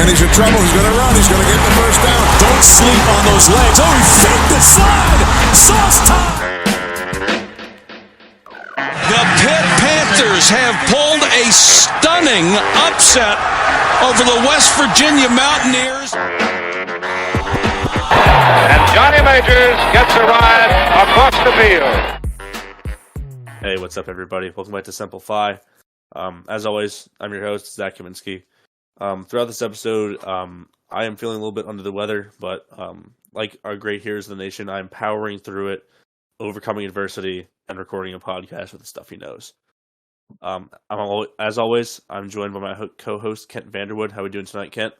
Kenny's in trouble. He's going to run. He's going to get the first down. Don't sleep on those legs. Oh, he faked the slide. Sauce time. The Pitt Panthers have pulled a stunning upset over the West Virginia Mountaineers. And Johnny Majors gets a ride across the field. Hey, what's up, everybody? Welcome back to Sigma Phi. As always, I'm your host, Zach Kaminsky. Throughout this episode, I am feeling a little bit under the weather, but like our great heroes of the nation, I'm powering through it, overcoming adversity, and recording a podcast with the stuff he knows. As always, I'm joined by my co-host, Kent Vanderwood. How are we doing tonight, Kent?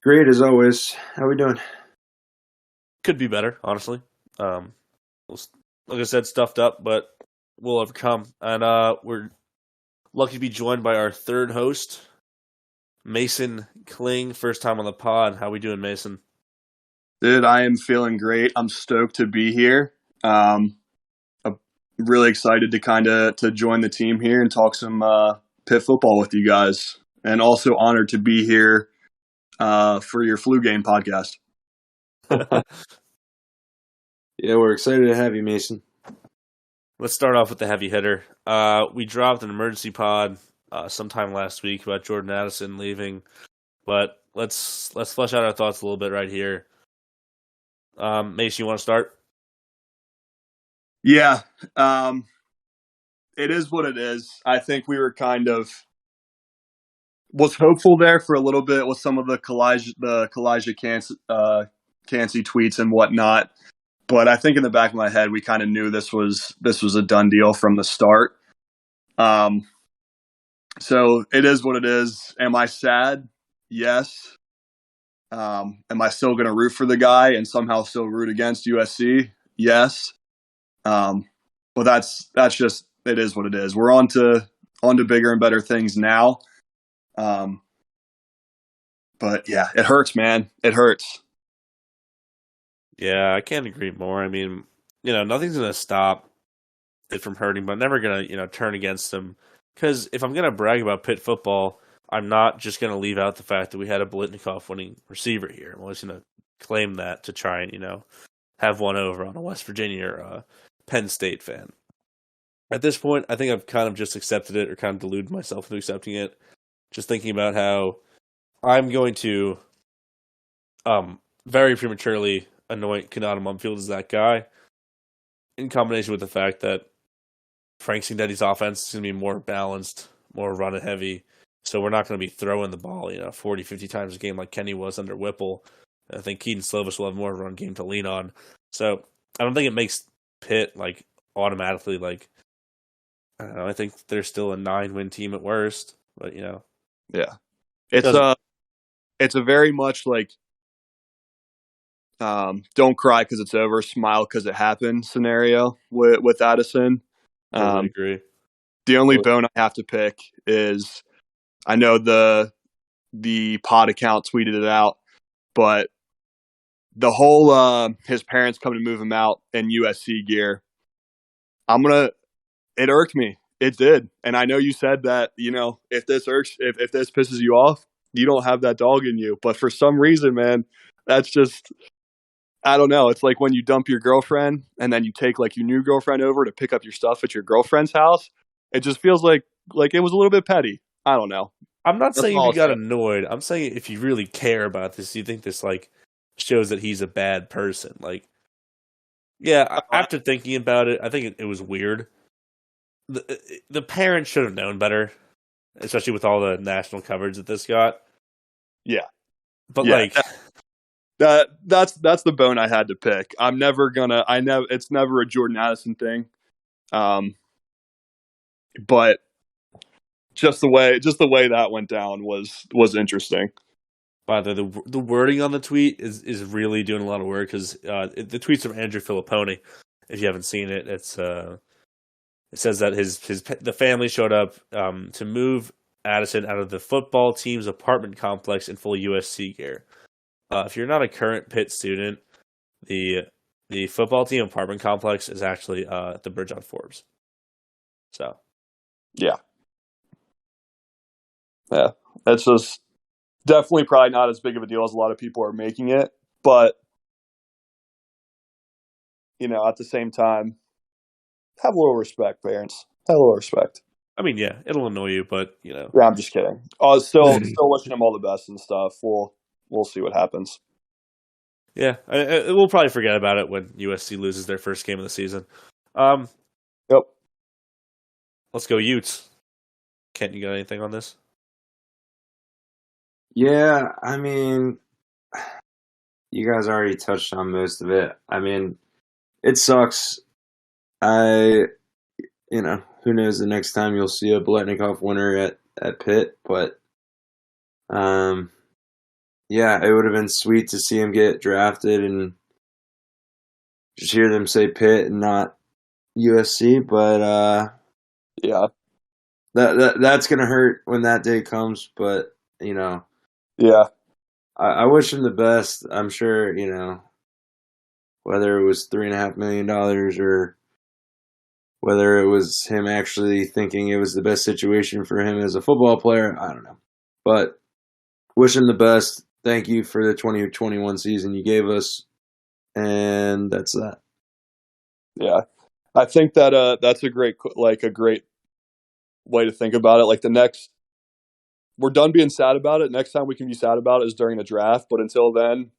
Great, as always. How are we doing? Could be better, honestly. Like I said, stuffed up, but we'll overcome. And we're lucky to be joined by our third host, Mason Kling. First time on the pod. How we doing, Mason? Dude, I am feeling great. I'm stoked to be here. I'm really excited to join the team here and talk some Pitt football with you guys. And also honored to be here for your flu game podcast. Yeah, we're excited to have you, Mason. Let's start off with the heavy hitter. We dropped an emergency pod sometime last week about Jordan Addison leaving, but let's flesh out our thoughts a little bit right here. Mason, you want to start? Yeah, it is what it is. I think we were was hopeful there for a little bit with some of the Kalijah Cansey tweets and whatnot. But I think in the back of my head, we kind of knew this was a done deal from the start. So it is what it is. Am I sad? Yes. Am I still going to root for the guy and somehow still root against USC? Yes. But that's just, it is what it is. We're on to bigger and better things now. But yeah, it hurts, man. It hurts. Yeah, I can't agree more. I mean, nothing's going to stop it from hurting, but I'm never going to, turn against them. Because if I'm going to brag about Pitt football, I'm not just going to leave out the fact that we had a Blitnikoff winning receiver here. I'm always going to claim that to try and, have one over on a West Virginia or Penn State fan. At this point, I think I've kind of just accepted it or kind of deluded myself into accepting it. Just thinking about how I'm going to very prematurely anoint Kanata Mumfield as that guy, in combination with the fact that Frank Singletti's offense is going to be more balanced, more run heavy, so we're not going to be throwing the ball 40, 50 times a game like Kenny was under Whipple. I think Keaton Slovis will have more run game to lean on. So I don't think it makes Pitt automatically I don't know. I think they're still a 9-win team at worst, but yeah, it's a very much don't cry because it's over, smile because it happened scenario with Addison. I agree. The only bone I have to pick is I know the pod account tweeted it out, but the whole his parents come to move him out in USC gear. It irked me. It did. And I know you said that, if this pisses you off, you don't have that dog in you. But for some reason, man, that's just, I don't know. It's like when you dump your girlfriend and then you take your new girlfriend over to pick up your stuff at your girlfriend's house. It just feels like it was a little bit petty. I don't know. I'm not saying you got annoyed. I'm saying if you really care about this, you think this shows that he's a bad person. After thinking about it, I think it was weird. The parents should have known better, especially with all the national coverage that this got. Yeah, but that's the bone I had to pick. It's never a Jordan Addison thing. But just the way that went down was interesting. By the way, the wording on the tweet is really doing a lot of work because the tweet's from Andrew Filipponi. If you haven't seen it, it says that the family showed up to move Addison out of the football team's apartment complex in full USC gear. If you're not a current Pitt student, the football team apartment complex is actually the Bridge on Forbes. So, yeah, that's just definitely probably not as big of a deal as a lot of people are making it. But, at the same time, have a little respect, parents. Have a little respect. I mean, yeah, it'll annoy you, but Yeah, I'm just kidding. Still wishing him all the best and stuff. We'll see what happens. yeah, we'll probably forget about it when USC loses their first game of the season. Yep. Let's go Utes. Kent, you got anything on this? Yeah, I mean, you guys already touched on most of it. I mean, it sucks. Who knows the next time you'll see a Biletnikoff winner at Pitt, but yeah, it would have been sweet to see him get drafted and just hear them say Pitt and not USC, but Yeah. that's gonna hurt when that day comes, but Yeah. I wish him the best. I'm sure, whether it was $3.5 million or whether it was him actually thinking it was the best situation for him as a football player, I don't know. But wish him the best. Thank you for the 2021 season you gave us. And that's that. Yeah. I think that that's a great way to think about it. Like we're done being sad about it. Next time we can be sad about it is during the draft. But until then,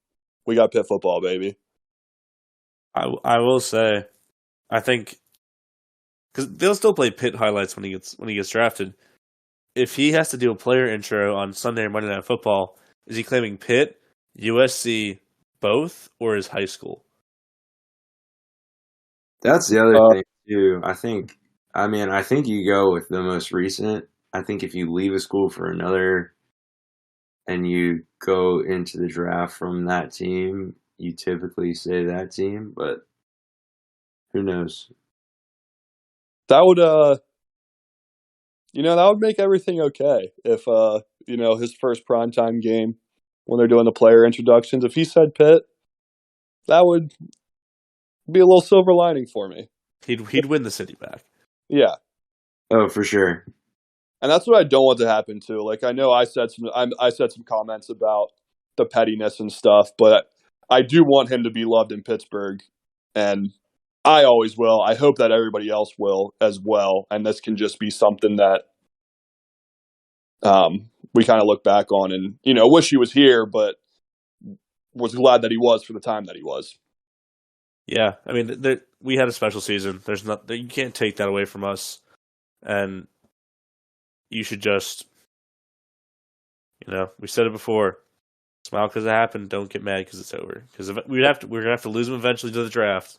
we got Pitt football, baby. I will say, I think because they'll still play Pitt highlights when he gets drafted. If he has to do a player intro on Sunday or Monday Night Football, is he claiming Pitt, USC, both, or his high school? That's the other thing too. I think you go with the most recent. I think if you leave a school for another and you go into the draft from that team, you typically say that team, but who knows? That would that would make everything okay if his first primetime game when they're doing the player introductions, if he said Pitt, that would be a little silver lining for me. He'd win the city back. Yeah. Oh, for sure. And that's what I don't want to happen too. Like I know I said some comments about the pettiness and stuff, but I do want him to be loved in Pittsburgh, and I always will. I hope that everybody else will as well, and this can just be something that we kind of look back on and wish he was here, but was glad that he was for the time that he was. Yeah, I mean, we had a special season. You can't take that away from us, and you should just, we said it before. Smile because it happened. Don't get mad because it's over. Because we're gonna have to lose him eventually to the draft.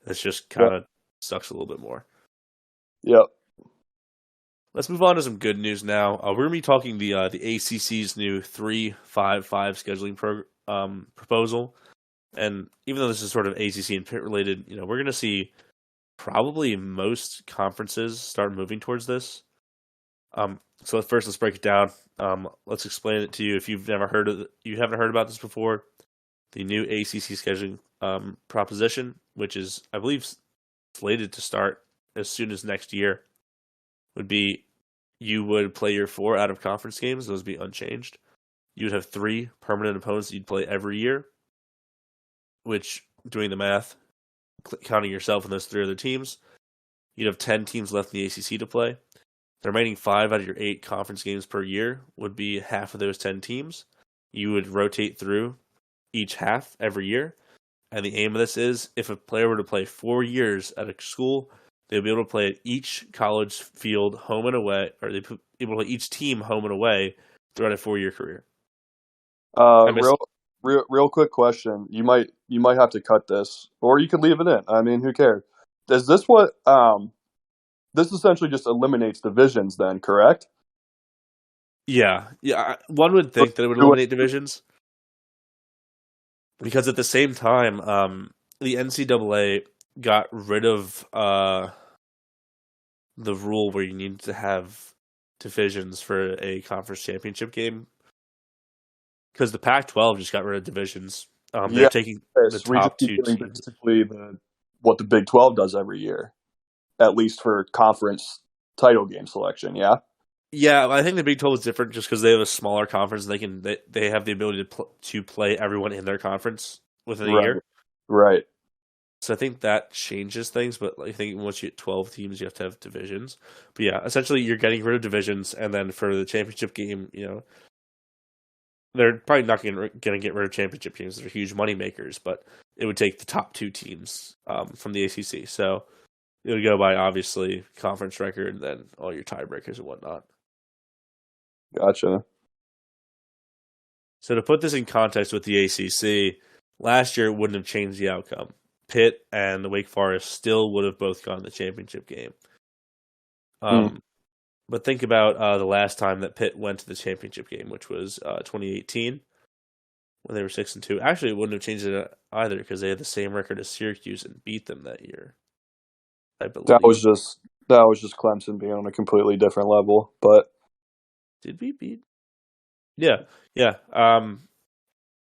It's just kind of sucks a little bit more. Yep. Let's move on to some good news now. We're gonna be talking the ACC's new 3-5-5 scheduling proposal, and even though this is sort of ACC and Pitt related, we're gonna see probably most conferences start moving towards this. So first, let's break it down. Let's explain it to you if you haven't heard about this before. The new ACC scheduling proposition, which is, I believe, slated to start as soon as next year, would be you would play your 4 out of conference games; those would be unchanged. You would have 3 permanent opponents that you'd play every year, which, doing the math, counting yourself and those 3 other teams, you'd have 10 teams left in the ACC to play. The remaining 5 out of your 8 conference games per year would be half of those 10 teams. You would rotate through each half every year. And the aim of this is if a player were to play 4 years at a school, they'd be able to play at each college field home and away, or they'd be able to play each team home and away throughout a 4-year career. Real quick question. You might have to cut this, or you could leave it in. I mean, who cares? Is this what this essentially just eliminates divisions then, correct? Yeah. One would think that it would eliminate divisions. Because at the same time, the NCAA got rid of the rule where you need to have divisions for a conference championship game. Because the Pac-12 just got rid of divisions. They're taking the top 2 teams. Basically what the Big 12 does every year, at least for conference title game selection, yeah? Yeah, I think the Big 12 is different just because they have a smaller conference. They have the ability to play everyone in their conference within a Right. year. Right. So I think that changes things. But I think once you get 12 teams, you have to have divisions. But yeah, essentially you're getting rid of divisions, and then for the championship game, they're probably not going to get rid of championship teams. They're huge money makers, but it would take the top two teams from the ACC. So it would go by obviously conference record, and then all your tiebreakers and whatnot. Gotcha. So to put this in context with the ACC, last year it wouldn't have changed the outcome. Pitt and the Wake Forest still would have both gone to the championship game. But think about the last time that Pitt went to the championship game, which was 2018 when they were 6-2. Actually, it wouldn't have changed it either because they had the same record as Syracuse and beat them that year. I believe That was just Clemson being on a completely different level. But did we beat? Yeah. Trying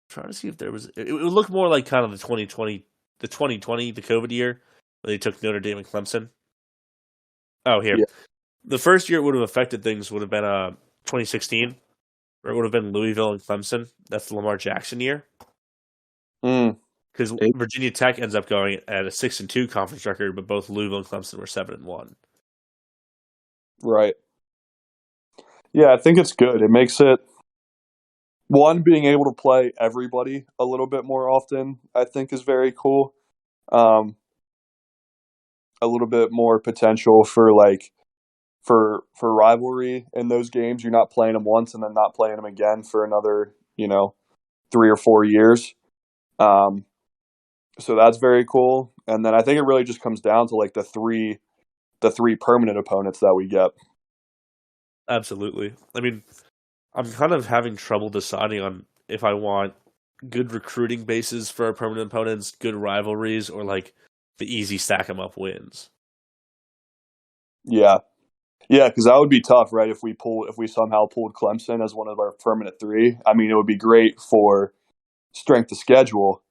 to see if there was. It would look more like kind of the 2020, the COVID year, where they took Notre Dame and Clemson. Oh, here. Yeah. The first year it would have affected things would have been 2016, where it would have been Louisville and Clemson. That's the Lamar Jackson year. Because Virginia Tech ends up going at a 6-2 conference record, but both Louisville and Clemson were 7-1. Right. Yeah, I think it's good. It makes it one, being able to play everybody a little bit more often, I think is very cool. A little bit more potential for for rivalry in those games. You're not playing them once and then not playing them again for another, 3 or 4 years. So that's very cool. And then I think it really just comes down to like the three permanent opponents that we get. Absolutely. I mean, I'm kind of having trouble deciding on if I want good recruiting bases for our permanent opponents, good rivalries, or like the easy stack 'em up wins. Yeah, because that would be tough, right? If we somehow pulled Clemson as one of our permanent three, I mean, it would be great for strength of schedule.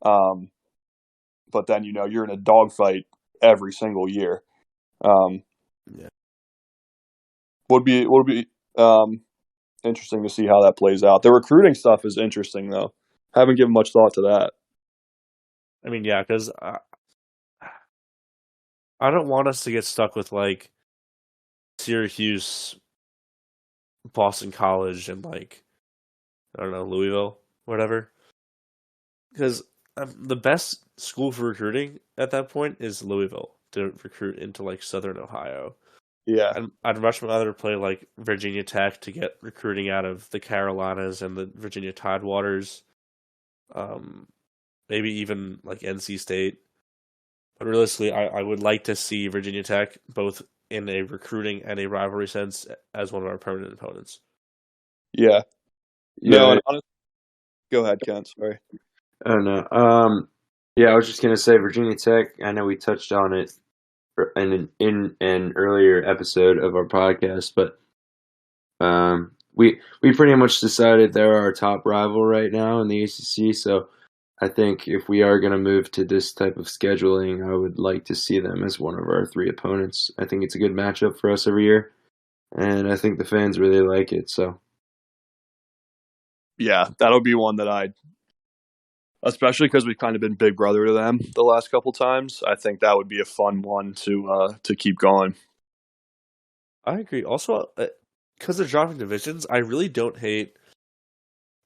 But then you're in a dogfight every single year. Yeah. Would be interesting to see how that plays out. The recruiting stuff is interesting, though. Haven't given much thought to that. I mean, yeah, because I don't want us to get stuck with like Syracuse, Boston College, and like I don't know, Louisville, whatever. Because the best school for recruiting at that point is Louisville to recruit into like Southern Ohio. Yeah, I'd much rather play like Virginia Tech to get recruiting out of the Carolinas and the Virginia Tidewaters. Maybe even like NC State. But realistically, I would like to see Virginia Tech both in a recruiting and a rivalry sense as one of our permanent opponents. Yeah. No, honestly, go ahead, Kent. Sorry. Oh no. Yeah, I was just gonna say Virginia Tech. I know we touched on it in an earlier episode of our podcast, but we pretty much decided they're our top rival right now in the ACC. So I think if we are going to move to this type of scheduling, I would like to see them as one of our three opponents. I think it's a good matchup for us every year, and I think the fans really like it. So yeah, that'll be one that especially because we've kind of been big brother to them the last couple times. I think that would be a fun one to keep going. I agree. Also, because they're dropping divisions, I really don't hate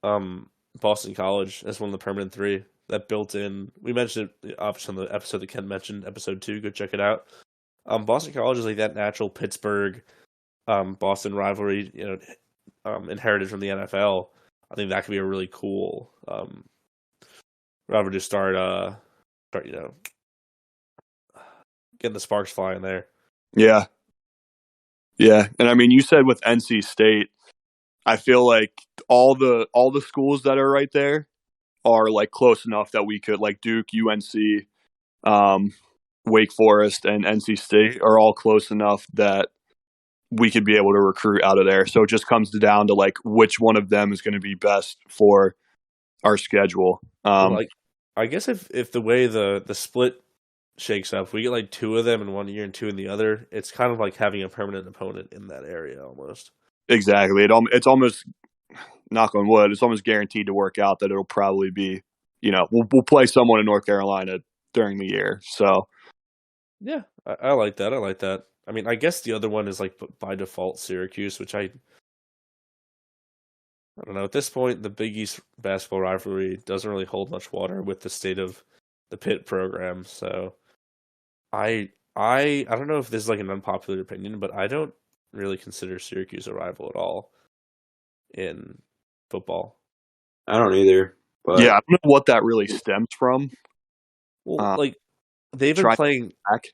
Boston College as one of the permanent three that built in. We mentioned it obviously on the episode that Ken mentioned, episode 2. Go check it out. Boston College is like that natural Pittsburgh, Boston rivalry, inherited from the NFL. I think that could be a really cool. Rather just start getting the sparks flying there. Yeah. And I mean, you said with NC State, I feel like all the schools that are right there are like close enough that we could, like Duke, UNC, Wake Forest, and NC State are all close enough that we could be able to recruit out of there. So it just comes down to like which one of them is going to be best for our schedule. I guess if the way the split shakes up. If we get like 2 of them in one year and 2 in the other, it's kind of like having a permanent opponent in that area almost. Exactly. It's almost, knock on wood, it's almost guaranteed to work out that it'll probably be, we'll play someone in North Carolina during the year. So Yeah, I like that. I like that. I mean, I guess the other one is like by default Syracuse, which I don't know. At this point, the Big East basketball rivalry doesn't really hold much water with the state of the Pitt program. So I don't know if this is like an unpopular opinion, but I don't really consider Syracuse a rival at all in football. I don't either. But yeah, I don't know what that really stems from. Well, like they've been try playing back.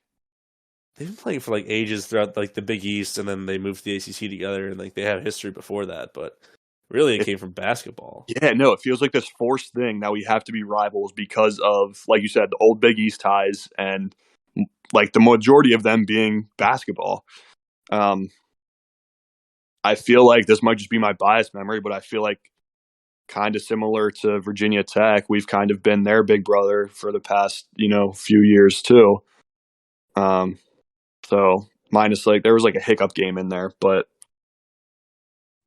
they've been playing for like ages throughout like the Big East, and then they moved to the ACC together, and like they have history before that. But really, it came from basketball. Yeah, no, it feels like this forced thing that we have to be rivals because of, like you said, the old Big East ties and like the majority of them being basketball. I feel like this might just be my biased memory, but I feel like kind of similar to Virginia Tech, we've kind of been their big brother for the past, few years too. So minus like there was like a hiccup game in there, but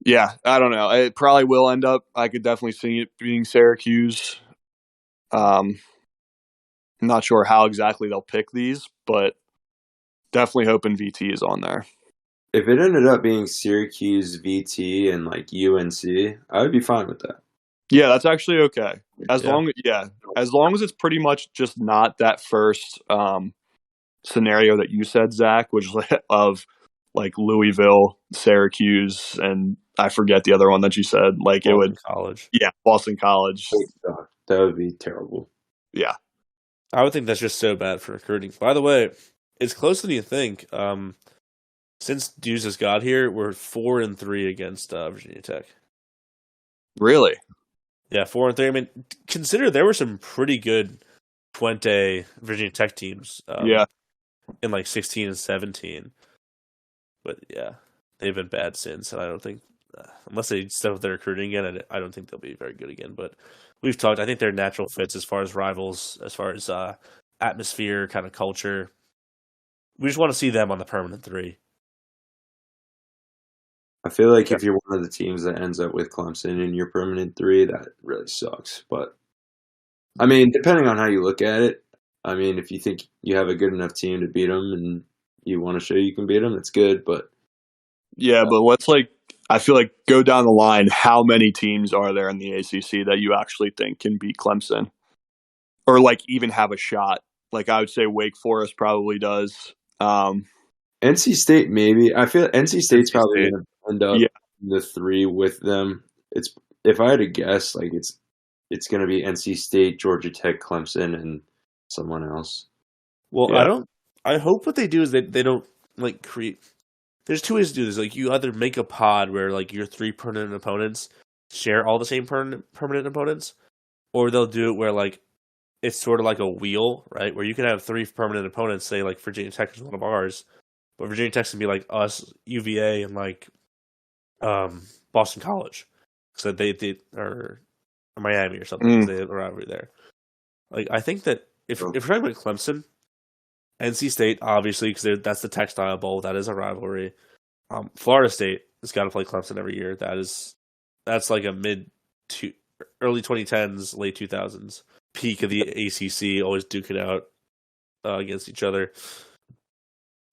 yeah, I don't know. It probably will end up. I could definitely see it being Syracuse. I'm not sure how exactly they'll pick these, but definitely hoping VT is on there. if it ended up being Syracuse, VT, and like UNC, I would be fine with that. Yeah, that's actually okay. As Yeah. long as it's pretty much just not that first scenario that you said, Zach, which is of like Louisville, Syracuse, and I forget the other one that you said. Like Boston it would, College. yeah, Boston College. That would be terrible. Yeah, I would think that's just so bad for recruiting. By the way, it's closer than you think. Since Deuce has got here, we're 4-3 against Virginia Tech. really. Yeah, 4-3. I mean, consider there were some pretty good Twente Virginia Tech teams. Yeah. In like 16 and 17. But yeah, they've been bad since, and I don't think unless they step up their recruiting again, I don't think they'll be very good again. But we've talked. I think they're natural fits as far as rivals, as far as atmosphere, kind of culture. We just want to see them on the permanent 3. I feel like if you're one of the teams that ends up with Clemson in your permanent 3, that really sucks. But I mean, depending on how you look at it, I mean, if you think you have a good enough team to beat them and you want to show you can beat them, it's good. But Yeah, but let's I feel like go down the line. How many teams are there in the ACC that you actually think can beat Clemson, or like even have a shot? Like I would say, Wake Forest probably does. NC State, maybe. I feel NC State's probably State. going to end up in the 3 with them. It's if I had to guess, like it's going to be NC State, Georgia Tech, Clemson, and someone else. Well, Yeah. I hope what they do is they don't like create. There's 2 ways to do this. Like you either make a pod where like your 3 permanent opponents share all the same permanent opponents, or they'll do it where like it's sort of like a wheel, right? Where you can have 3 permanent opponents. Say like Virginia Tech is one of ours, but Virginia Tech can be like us, UVA, and like Boston College, so they or Miami or something. 'Cause they have a rivalry there. Like I think that if we're talking about Clemson, NC State obviously because that's the Textile Bowl, that is a rivalry. Florida State has got to play Clemson every year. That's like a early 2010s, late 2000s peak of the ACC, always duke it out against each other.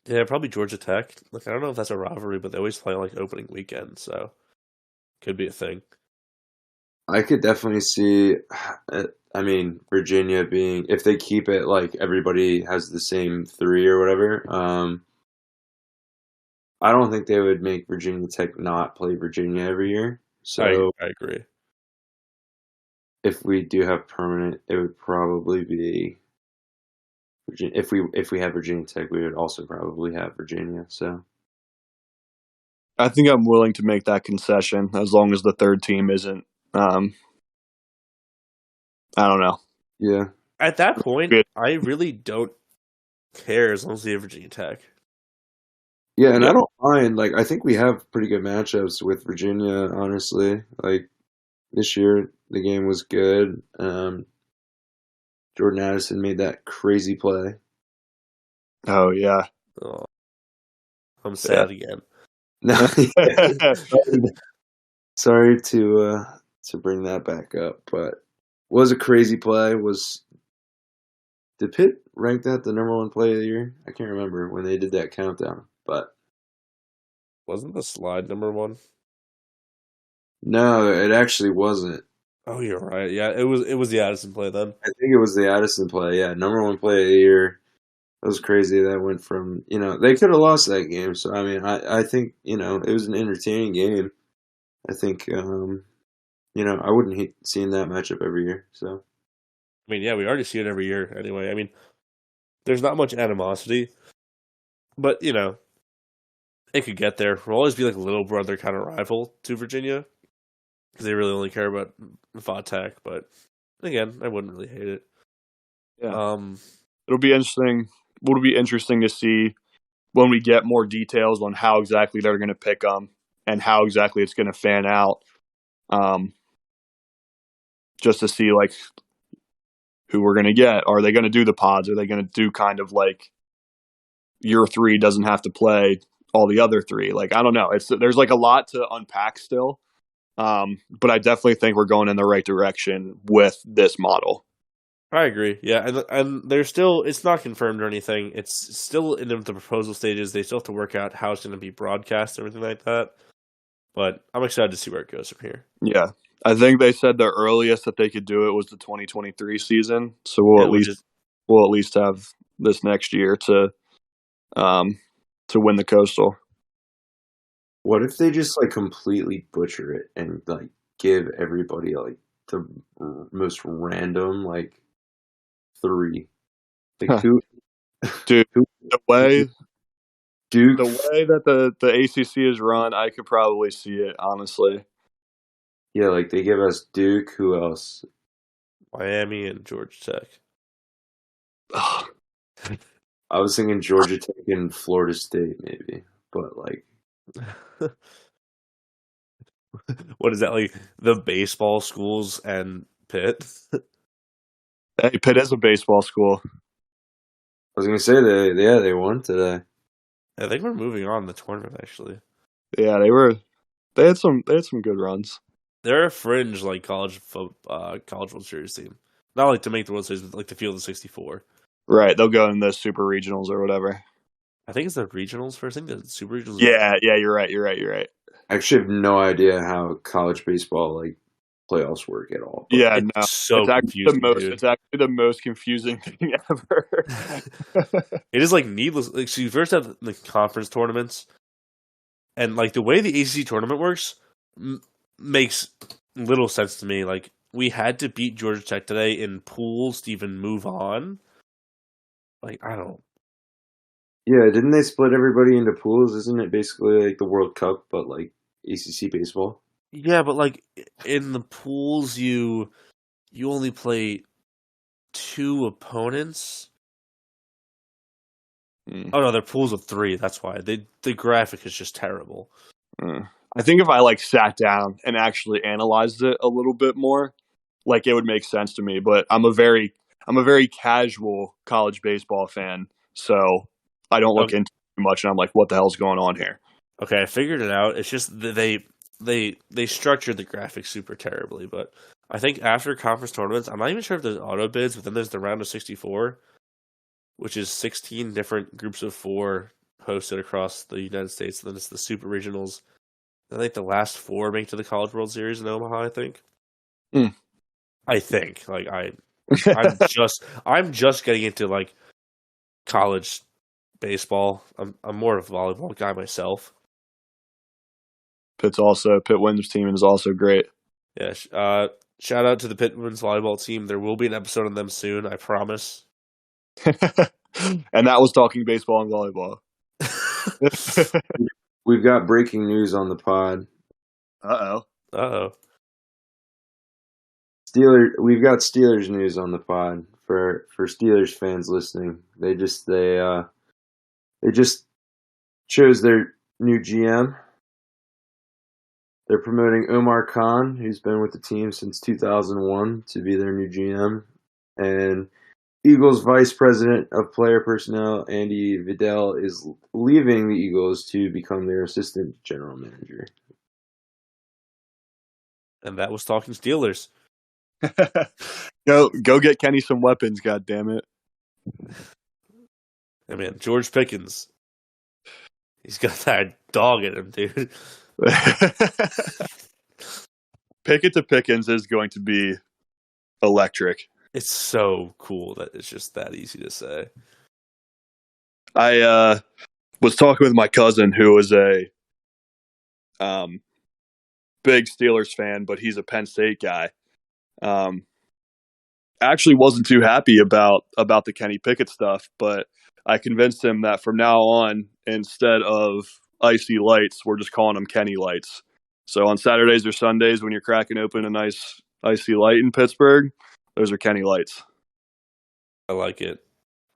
Yeah, probably Georgia Tech. Like I don't know if that's a rivalry, but they always play like opening weekend, so could be a thing. I could definitely see. I mean, Virginia being if they keep it like everybody has the same 3 or whatever. I don't think they would make Virginia Tech not play Virginia every year. So I agree. if we do have permanent, it would probably be Virginia. If we have Virginia Tech, we would also probably have Virginia. So I think I'm willing to make that concession as long as the third team isn't. I don't know. yeah, At that point, Good. I really don't care as long as they have Virginia Tech. yeah, and I don't mind. Like I think we have pretty good matchups with Virginia. Honestly, like this year the game was good. Jordan Addison made that crazy play. Oh yeah. Oh, I'm sad again. No, sorry to bring that back up, but was a crazy play. Did Pitt rank that the number one play of the year? I can't remember when they did that countdown, but Wasn't the slide number one? no, it actually wasn't. Oh, you're right. Yeah, it was the Addison play then. I think it was the Addison play. Yeah, number one play of the year. That was crazy. That went from they could have lost that game. So I mean, I think it was an entertaining game. I think I wouldn't hate seeing that matchup every year. So I mean, yeah, we already see it every year anyway. I mean, there's not much animosity, but it could get there. We'll always be like a little brother kind of rival to Virginia because they really only care about Tech. But again, I wouldn't really hate it. Yeah. It'll be interesting. It'll be interesting to see when we get more details on how exactly they're going to pick them and how exactly it's going to fan out. Just to see like who we're going to get. Are they going to do the pods? Are they going to do kind of like year 3 doesn't have to play all the other 3? Like, I don't know. There's like a lot to unpack still. But I definitely think we're going in the right direction with this model. I agree. Yeah, and there's still, it's not confirmed or anything. It's still in the proposal stages. They still have to work out how it's going to be broadcast and everything like that. But I'm excited to see where it goes from here. Yeah. I think they said the earliest that they could do it was the 2023 season. So we'll at least have this next year to win the Coastal. what if they just like completely butcher it and like give everybody like the most random like 3? Like who? Dude, the way Duke. the way that the ACC is run, I could probably see it, honestly. Yeah, like they give us Duke. Who else? Miami and Georgia Tech. I was thinking Georgia Tech and Florida State, maybe, but like, what is that, like the baseball schools and Pitt? Hey, Pitt is a baseball school. I was gonna say they won today. I think we're moving on in the tournament. Actually, Yeah, they had some good runs. they're a fringe like college World Series team. Not like to make the World Series, but like to field the 64. Right, they'll go in the super regionals or whatever. I think it's the regionals first. I think the super regionals. Yeah, you're right. I actually have no idea how college baseball like playoffs work at all. But Yeah, It's no, so it's actually confusing, dude. it's actually the most confusing thing ever. It is like needless. Like, so you first have the conference tournaments, and like the way the ACC tournament works makes little sense to me. Like we had to beat Georgia Tech today in pools to even move on. Like I don't. yeah, didn't they split everybody into pools? Isn't it basically like the World Cup, but like ACC baseball? Yeah, but like in the pools, you only play 2 opponents. Oh no, they're pools of 3. That's why the graphic is just terrible. I think if I like sat down and actually analyzed it a little bit more, like it would make sense to me. But I'm a very casual college baseball fan, so I don't look into it too much, and I'm like, what the hell's going on here? Okay, I figured it out. It's just that they structured the graphics super terribly. But I think after conference tournaments, I'm not even sure if there's auto bids, but then there's the round of 64, which is 16 different groups of 4 hosted across the United States. And then it's the super regionals. I think the last 4 make to the College World Series in Omaha. I think. I think like I'm just getting into like college baseball. I'm more of a volleyball guy myself. Pitt Wind's team is also great. Yeah. Shout out to the Pitt women's volleyball team. There will be an episode on them soon. I promise. And that was talking baseball and volleyball. We've got breaking news on the pod. Uh-oh. We've got Steelers news on the pod for Steelers fans listening. They just chose their new GM. They're promoting Omar Khan, who's been with the team since 2001, to be their new GM. And Eagles Vice President of Player Personnel, Andy Vidal, is leaving the Eagles to become their assistant general manager. And that was talking Steelers. Go get Kenny some weapons, God damn it. I mean, George Pickens. He's got that dog in him, dude. Pickett to Pickens is going to be electric. It's so cool that it's just that easy to say. I was talking with my cousin who is a big Steelers fan, but he's a Penn State guy. Actually wasn't too happy about the Kenny Pickett stuff, but I convinced him that from now on, instead of icy lights, we're just calling them Kenny lights. So on Saturdays or Sundays when you're cracking open a nice icy light in Pittsburgh, those are Kenny lights. I like it.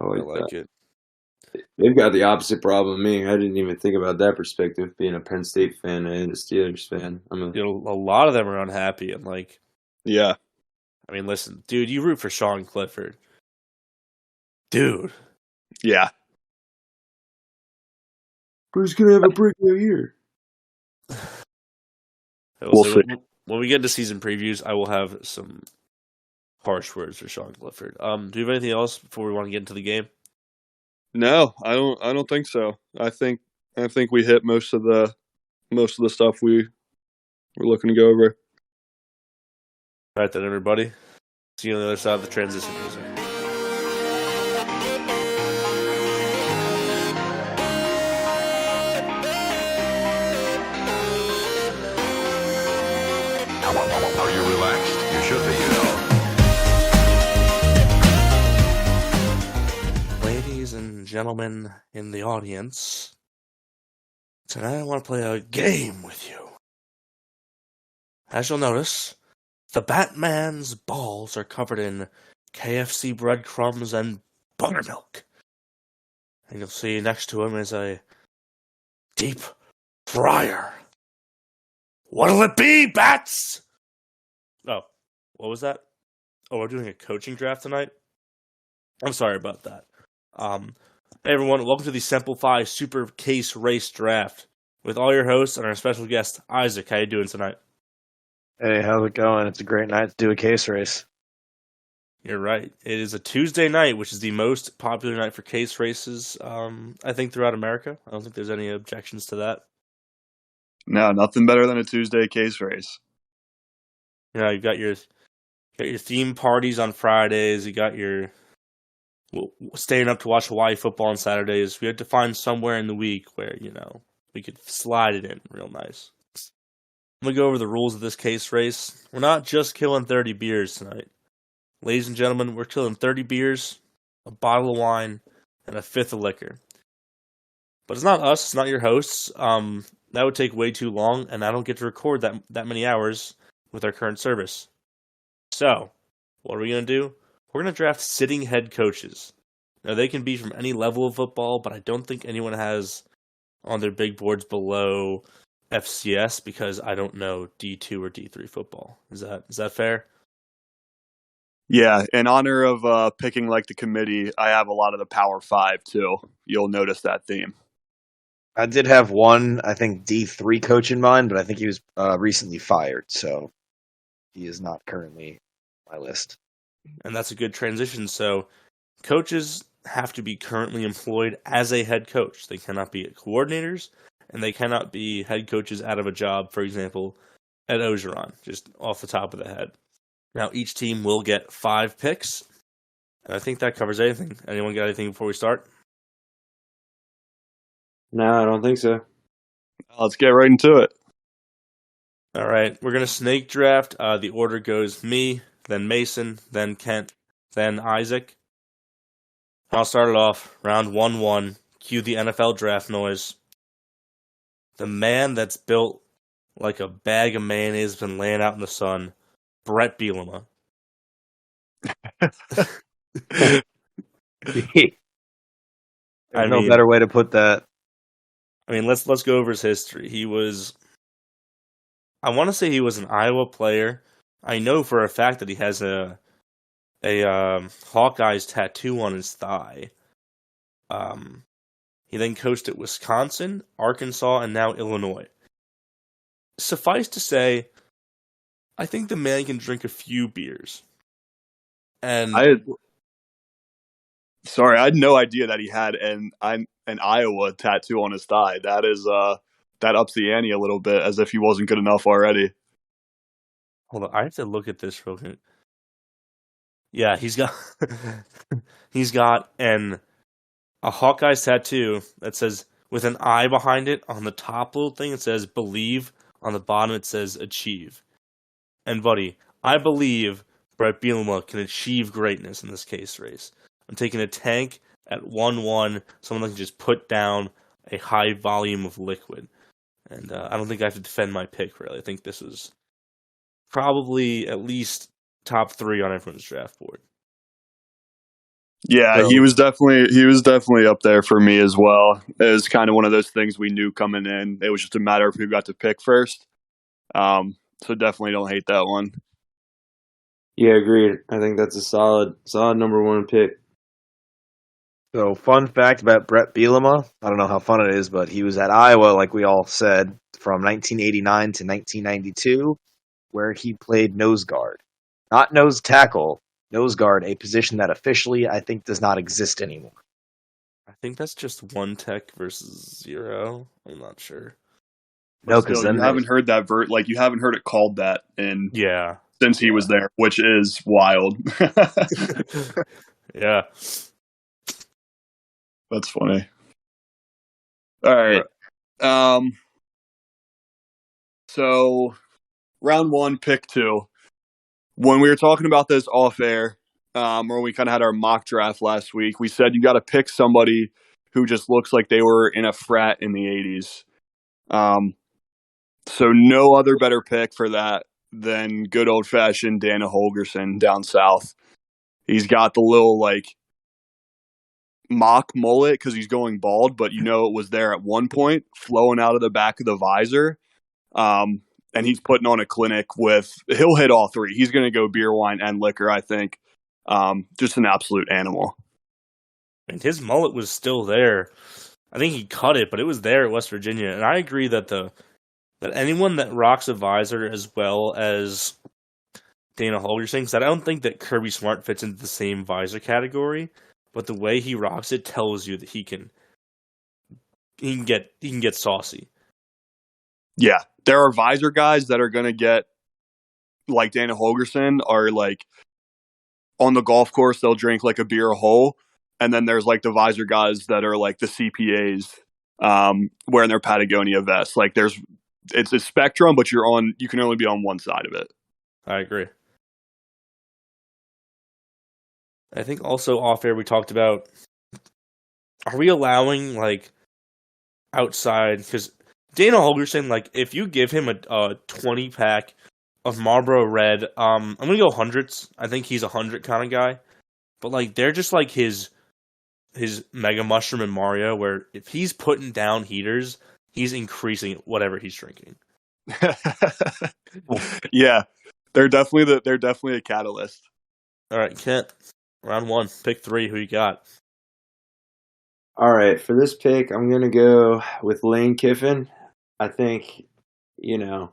I like it. They've got the opposite problem than me. I didn't even think about that perspective, being a Penn State fan and a Steelers fan. A lot of them are unhappy. And, yeah. I mean, listen, dude, you root for Sean Clifford. Dude. Yeah. Who's going to have a breakout year? We'll see. When we get into season previews, I will have some harsh words for Sean Clifford. Do you have anything else before we want to get into the game? No, I don't think so. I think we hit most of the stuff we were looking to go over. All right then, everybody. See you on the other side of the transition music. Are you relaxed? You should be, Ladies and gentlemen in the audience, tonight I want to play a game with you. As you'll notice, the Batman's balls are covered in KFC breadcrumbs and buttermilk. And you'll see next to him is a deep fryer. What'll it be, Bats? Oh, what was that? Oh, we're doing a coaching draft tonight? I'm sorry about that. Hey everyone, welcome to the Sigma Phi Super Case Race Draft with all your hosts and our special guest, Isaac. How you doing tonight? Hey, how's it going? It's a great night to do a case race. You're right. It is a Tuesday night, which is the most popular night for case races, I think, throughout America. I don't think there's any objections to that. No, nothing better than a Tuesday case race. You know, you got your theme parties on Fridays. You got your staying up to watch Hawaii football on Saturdays. We had to find somewhere in the week where, we could slide it in real nice. I'm going to go over the rules of this case race. We're not just killing 30 beers tonight. Ladies and gentlemen, we're killing 30 beers, a bottle of wine, and a fifth of liquor. But it's not us. It's not your hosts. That would take way too long, and I don't get to record that many hours with our current service. So, what are we going to do? We're going to draft sitting head coaches. Now, they can be from any level of football, but I don't think anyone has on their big boards below FCS because I don't know D2 or D3 football. Is that fair? Yeah, in honor of picking like the committee, I have a lot of the Power 5 too. You'll notice that theme. I did have one, I think, D3 coach in mind, but I think he was recently fired, so he is not currently on my list. And that's a good transition. So coaches have to be currently employed as a head coach. They cannot be coordinators, and they cannot be head coaches out of a job, for example, at Ogeron, just off the top of the head. Now, each team will get 5 picks, and I think that covers anything. Anyone got anything before we start? No, I don't think so. Let's get right into it. All right, we're going to snake draft. The order goes me, then Mason, then Kent, then Isaac. I'll start it off. Round 1-1. Cue the NFL draft noise. The man that's built like a bag of mayonnaise been laying out in the sun, Brett Bielema. There's no better way to put that. I mean, let's go over his history. I want to say he was an Iowa player. I know for a fact that he has a a Hawkeye's tattoo on his thigh. He then coached at Wisconsin, Arkansas, and now Illinois. Suffice to say, I think the man can drink a few beers. And I had no idea that he had an Iowa tattoo on his thigh. That ups the ante a little bit, as if he wasn't good enough already. hold on, I have to look at this real quick. Yeah, he's got a Hawkeye's tattoo that says, with an I behind it, on the top little thing it says believe, on the bottom it says achieve. And buddy, I believe Brett Bielema can achieve greatness in this case race. I'm taking a tank at 1-1, someone that can just put down a high volume of liquid. And I don't think I have to defend my pick, really. I think this is probably at least top 3 on everyone's draft board. Yeah, So, he was definitely up there for me as well. It was kind of one of those things we knew coming in. It was just a matter of who got to pick first. So definitely don't hate that one. Yeah, agreed. I think that's a solid number 1 pick. So, fun fact about Brett Bielema. I don't know how fun it is, but he was at Iowa, like we all said, from 1989 to 1992, where he played nose guard. Not nose tackle, nose guard, a position that officially I think does not exist anymore. I think that's just 1 tech versus 0. I'm not sure. No, because Still, then you haven't heard that you haven't heard it called that since he was there, which is wild. Yeah. That's funny. All right. So round 1, pick 2. When we were talking about this off air, or we kind of had our mock draft last week, we said you got to pick somebody who just looks like they were in a frat in the 80s. So no other better pick for that than good old fashioned Dana Holgerson down south. He's got the little mock mullet because he's going bald, but it was there at one point, flowing out of the back of the visor. And he's putting on a clinic he'll hit all 3. He's going to go beer, wine, and liquor, I think. Just an absolute animal. And his mullet was still there. I think he cut it, but it was there at West Virginia. And I agree that that anyone that rocks a visor as well as Dana Holgerson, because I don't think that Kirby Smart fits into the same visor category, but the way he rocks it tells you that he can get saucy. Yeah, there are visor guys that are going to get, like Dana Holgerson, are on the golf course, they'll drink a beer a hole. And then there's the visor guys that are the CPAs wearing their Patagonia vests. It's a spectrum, but you can only be on one side of it. I agree. I think also off air we talked about, are we allowing outside, because Dana Holgerson, if you give him a 20-pack of Marlboro Red, I'm going to go hundreds. I think he's a 100 kind of guy. But they're just his Mega Mushroom in Mario, where if he's putting down heaters, he's increasing whatever he's drinking. Yeah, they're definitely a catalyst. All right, Kent, round 1, pick 3. Who you got? All right, for this pick, I'm going to go with Lane Kiffin. I think, to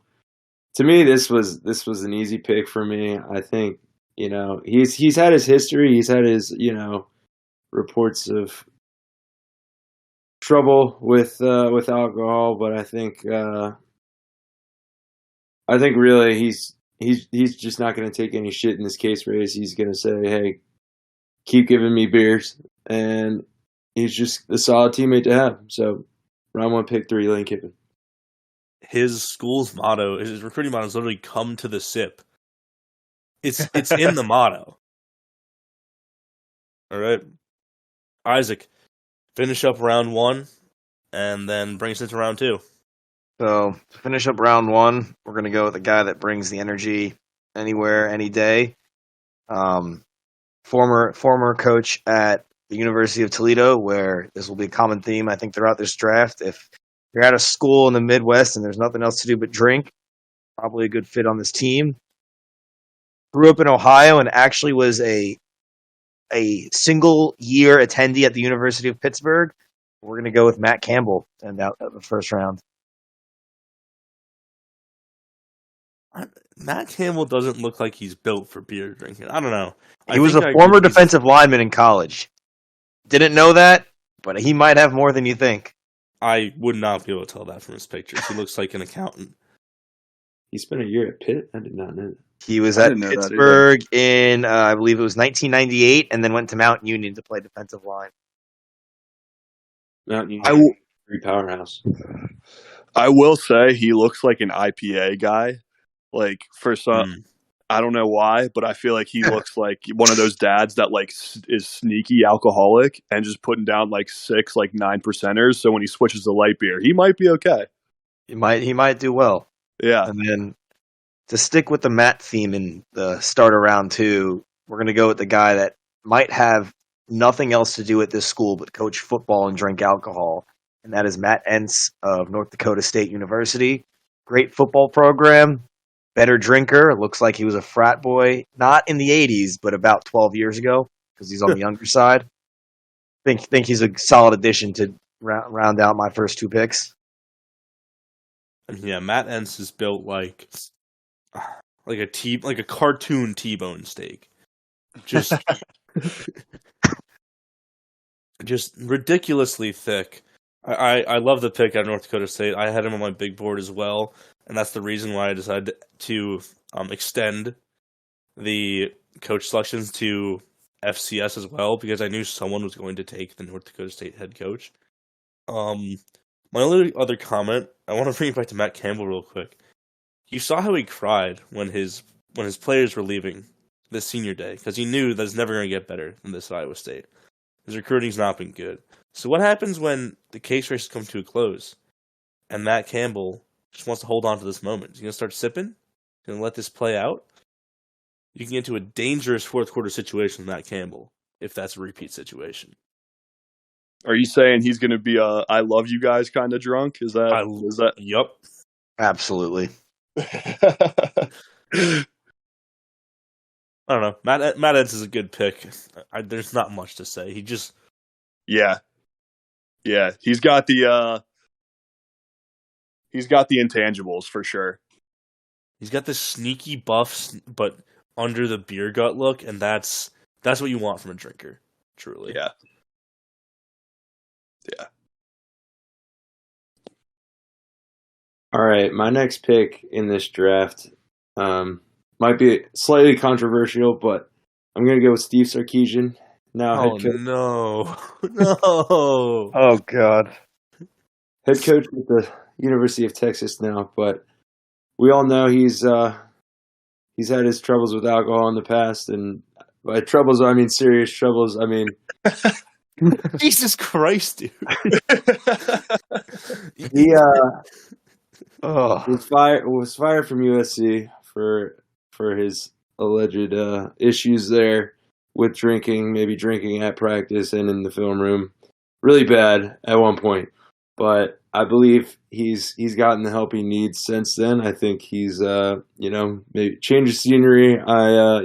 me, this was an easy pick for me. I think, he's had his history. He's had his, reports of trouble with alcohol, but I think really he's just not going to take any shit in this case race. He's going to say, hey, keep giving me beers, and he's just a solid teammate to have. So round 1, pick 3, Lane Kiffin. His school's motto, his recruiting motto is literally "Come to the sip." It's in the motto. All right, Isaac, finish up round 1, and then bring us into round 2. So, to finish up round 1, we're going to go with a guy that brings the energy anywhere, any day. Former coach at the University of Toledo, where this will be a common theme, I think, throughout this draft. If you're at a school in the Midwest and there's nothing else to do but drink, probably a good fit on this team. grew up in Ohio and actually was a single year attendee at the University of Pittsburgh. We're going to go with Matt Campbell and out of the first round. Matt Campbell doesn't look like he's built for beer drinking. I don't know. He was a former defensive lineman in college. Didn't know that, but he might have more than you think. I would not be able to tell that from his pictures. He looks like an accountant. He spent a year at Pitt? I did not know that. He was at Pittsburgh in, I believe it was 1998, and then went to Mount Union to play defensive line. Mount Union, free powerhouse. I will say he looks like an IPA guy. Like, for some, I don't know why, but I feel like he looks like one of those dads that like is sneaky alcoholic and just putting down like 6, like 9%ers. So when he switches to light beer, he might be okay. He might do well. Yeah. And then to stick with the Matt theme in the start of round 2, we're going to go with the guy that might have nothing else to do at this school but coach football and drink alcohol, and that is Matt Entz of North Dakota State University. Great football program, better drinker. Looks like he was a frat boy, not in the 80s, but about 12 years ago, because he's on the younger side. Think he's a solid addition to round out my first 2 picks. Yeah, Matt Entz is built like a cartoon T-bone steak. Just ridiculously thick. I love the pick out of North Dakota State. I had him on my big board as well, and that's the reason why I decided to extend the coach selections to FCS as well, because I knew someone was going to take the North Dakota State head coach. My only other comment, I want to bring it back to Matt Campbell real quick. You saw how he cried when his players were leaving this senior day, because he knew that it's never going to get better than this at Iowa State. His recruiting's not been good. So what happens when the case race comes to a close and Matt Campbell just wants to hold on to this moment? He's going to start sipping? He's going to let this play out? You can get into a dangerous fourth quarter situation with Matt Campbell if that's a repeat situation. Are you saying he's going to be a "I love you guys" kind of drunk? Is that? Yep. Absolutely. I don't know. Matt Entz is a good pick. There's not much to say. He just yeah. He's got the intangibles for sure. He's got this sneaky buff, but under the beer gut look, and that's what you want from a drinker. Truly. Yeah. All right, my next pick in this draft might be slightly controversial, but I'm going to go with Steve Sarkisian. Now head coach. No. Oh, God. Head coach at the University of Texas now, but we all know he's had his troubles with alcohol in the past, and by troubles I mean serious troubles. I mean, Jesus Christ, dude. He was fired from USC for his alleged issues there with drinking, maybe drinking at practice and in the film room. Really bad at one point. But I believe he's gotten the help he needs since then. I think he's maybe change of scenery. I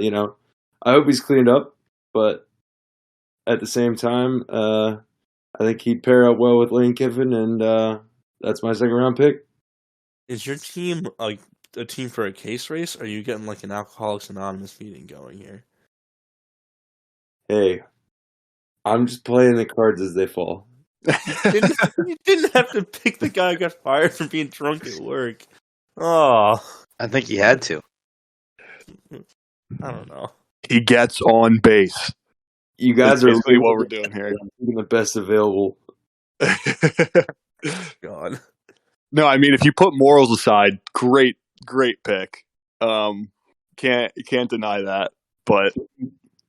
hope he's cleaned up, but at the same time, I think he'd pair up well with Lane Kiffin, and that's my second round pick. Is your team like a team for a case race, or are you getting like an Alcoholics Anonymous meeting going here? Hey, I'm just playing the cards as they fall. You didn't have to pick the guy who got fired for being drunk at work. Oh, I think he had to. I don't know. He gets on base. You guys are basically what we're doing here. The best available. God. No, I mean, if you put morals aside, great pick. Can't deny that. But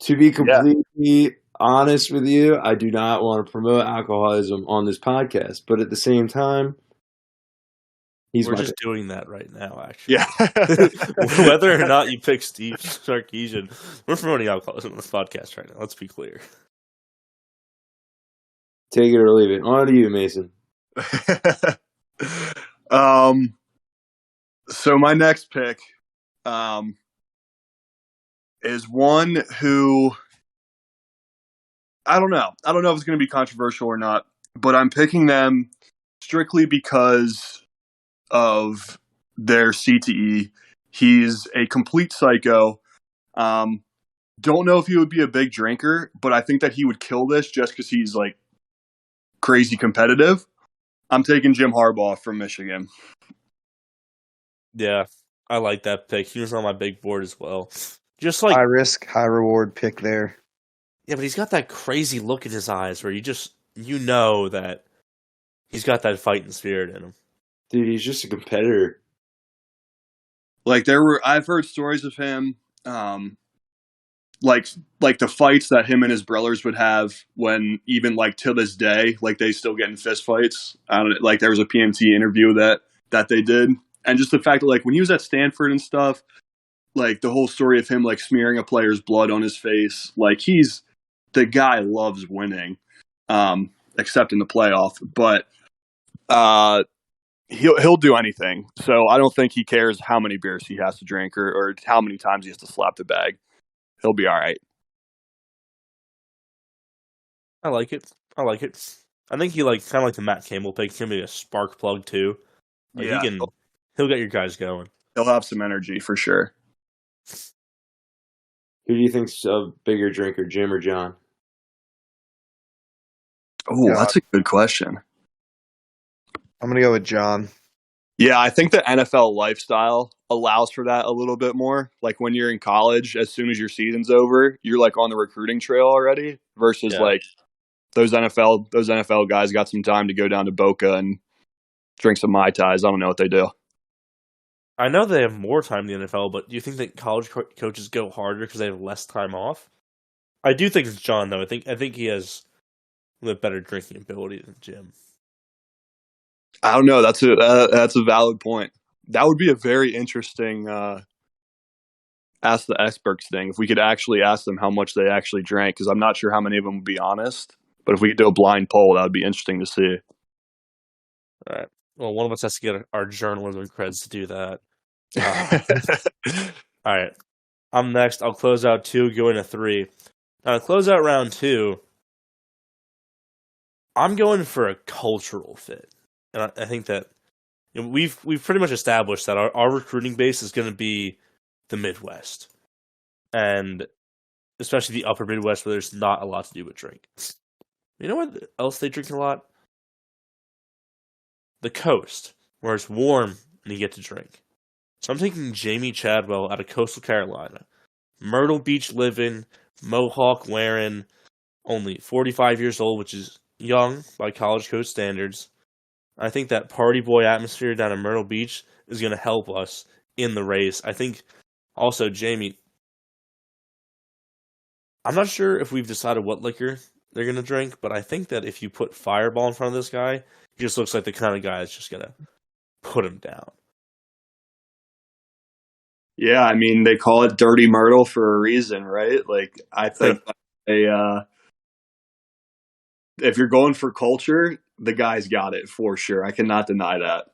to be completely honest with you, I do not want to promote alcoholism on this podcast. But at the same time, we're just doing that right now, actually. Yeah. Whether or not you pick Steve Sarkisian, we're promoting alcoholism on this podcast right now. Let's be clear. Take it or leave it. On to you, Mason. So my next pick, is one who I don't know. I don't know if it's going to be controversial or not, but I'm picking them strictly because of their CTE. He's a complete psycho. Don't know if he would be a big drinker, but I think that he would kill this just because he's like crazy competitive. I'm taking Jim Harbaugh from Michigan. Yeah, I like that pick. He was on my big board as well. Just like High risk, high reward pick there. yeah, but he's got that crazy look in his eyes where you know that he's got that fighting spirit in him. Dude, he's just a competitor. Like I've heard stories of him, like the fights that him and his brothers would have when even like to this day, like they still get in fist fights. Like there was a PMT interview that they did, and just the fact that like when he was at Stanford and stuff, like the whole story of him like smearing a player's blood on his face, like the guy loves winning, except in the playoff, but he'll do anything. So I don't think he cares how many beers he has to drink or how many times he has to slap the bag. He'll be all right. I like it. I think he like kind of like the Matt Campbell pick. He's gonna be a spark plug too. Like Yeah, he'll get your guys going. he'll have some energy for sure. Who do you think's a bigger drinker, Jim or John? Oh, that's a good question. I'm going to go with John. Yeah, I think the NFL lifestyle allows for that a little bit more. Like when you're in college, as soon as your season's over, you're like on the recruiting trail already. Versus like those NFL guys got some time to go down to Boca and drink some Mai Tais. I don't know what they do. I know they have more time in the NFL, but do you think that college coaches go harder because they have less time off? I do think it's John though. I think he has a little better drinking ability than Jim. I don't know. That's a valid point. That would be a very interesting ask the experts thing. If we could actually ask them how much they actually drank, because I'm not sure how many of them would be honest. But if we could do a blind poll, that would be interesting to see. All right. Well, one of us has to get our journalism creds to do that. All right. I'm next. I'll close out 2, go into 3. Now, to close out round 2, I'm going for a cultural fit. And I think that we've pretty much established that our recruiting base is going to be the Midwest. And especially the upper Midwest where there's not a lot to do with drink. You know what else they drink a lot? The coast, where it's warm and you get to drink. So I'm taking Jamie Chadwell out of Coastal Carolina. Myrtle Beach living, Mohawk wearing, only 45 years old, which is young by college coach standards. I think that party boy atmosphere down in Myrtle Beach is going to help us in the race. I think also Jamie, I'm not sure if we've decided what liquor they're going to drink, but I think that if you put Fireball in front of this guy, he just looks like the kind of guy that's just going to put him down. Yeah, I mean, they call it Dirty Myrtle for a reason, right? Like, I think if you're going for culture, the guy's got it for sure. I cannot deny that.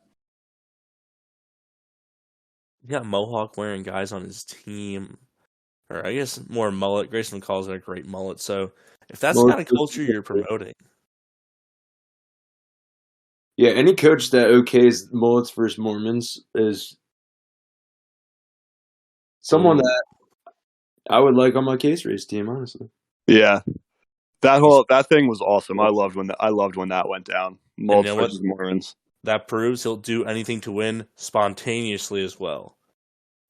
You got Mohawk wearing guys on his team, or I guess more mullet. Grayson calls it a great mullet. So if that's the kind of culture you're promoting. Yeah, any coach that okays mullets versus Mormons is someone that I would like on my case race team, honestly. Yeah. That thing was awesome. I loved when that went down. Mullets versus Mormons. That proves he'll do anything to win spontaneously as well.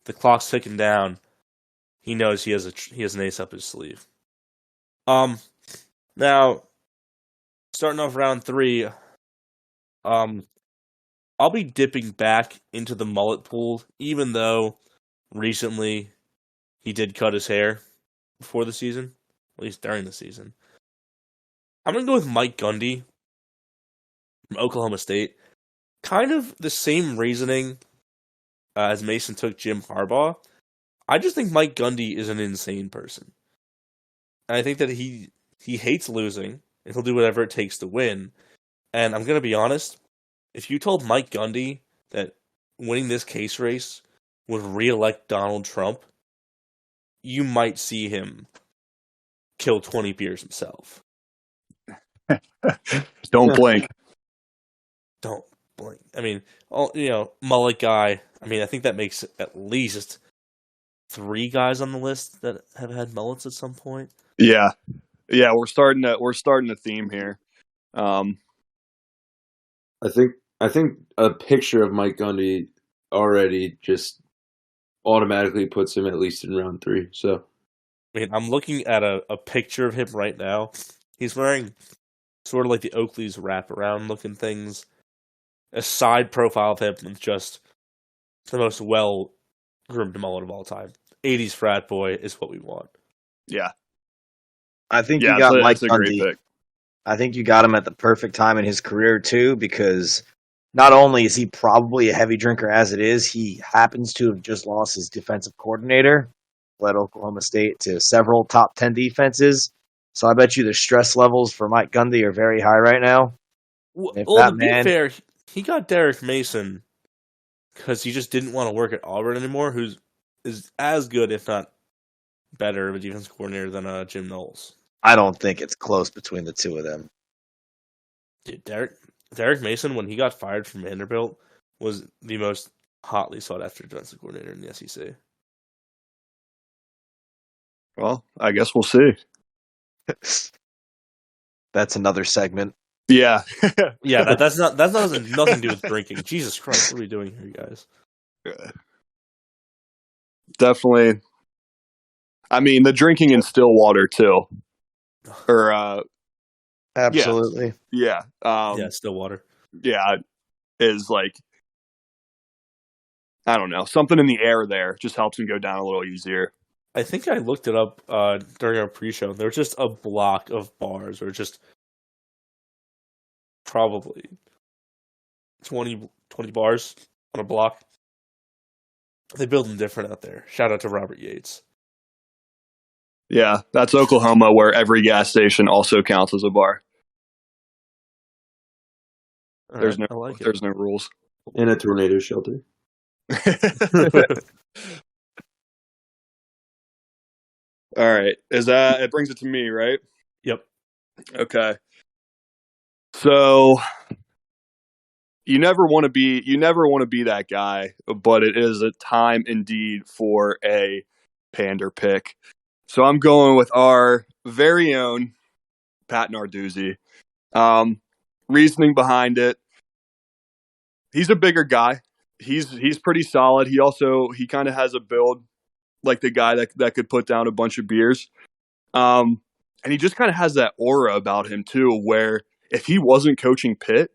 The clock's ticking down. He knows he has an ace up his sleeve. Now, starting off round 3, I'll be dipping back into the mullet pool, even though recently he did cut his hair before the season, at least during the season. I'm going to go with Mike Gundy from Oklahoma State. Kind of the same reasoning as Mason took Jim Harbaugh. I just think Mike Gundy is an insane person. And I think that he hates losing, and he'll do whatever it takes to win. And I'm going to be honest, if you told Mike Gundy that winning this case race would re-elect Donald Trump, you might see him kill 20 beers himself. Don't blink. Don't blink. I mean, mullet guy. I mean, I think that makes at least 3 guys on the list that have had mullets at some point. Yeah, we're starting a theme here. I think a picture of Mike Gundy already just automatically puts him at least in round 3. So, I mean, I'm looking at a picture of him right now. He's wearing sort of like the Oakley's wraparound looking things. A side profile of him with just the most well-groomed mullet of all time. 80s frat boy is what we want. Yeah, I think you got Mike that's a great Gundy. pick. I think you got him at the perfect time in his career, too, because not only is he probably a heavy drinker as it is, he happens to have just lost his defensive coordinator, led Oklahoma State to several top 10 defenses. So I bet you the stress levels for Mike Gundy are very high right now. Well, That to man- be fair, he got Derek Mason because he just didn't want to work at Auburn anymore, who is as good, if not better, of a defensive coordinator than Jim Knowles. I don't think it's close between the two of them. Dude, Derek Mason, when he got fired from Vanderbilt, was the most hotly sought-after defensive coordinator in the SEC. Well, I guess we'll see. That's another segment. Yeah, Yeah, that's not nothing to do with drinking. Jesus Christ, what are we doing here, you guys? Definitely. I mean, the drinking in Stillwater too, or Absolutely. yeah, Yeah, Stillwater. yeah, is like, I don't know, something in the air there just helps him go down a little easier. I think I looked it up during our pre-show. There was just a block of bars, or just probably 20 bars on a block. They build them different out there. Shout out to Robert Yates. Yeah, that's Oklahoma, where every gas station also counts as a bar. All There's right, no I like it. there's no rules. in a tornado shelter. All right, it brings it to me, right? Yep. Okay. So you never want to be that guy, but it is a time indeed for a pander pick. So I'm going with our very own Pat Narduzzi. Reasoning behind it, he's a bigger guy. He's pretty solid. He kind of has a build like the guy that could put down a bunch of beers. And he just kind of has that aura about him too, where if he wasn't coaching Pitt,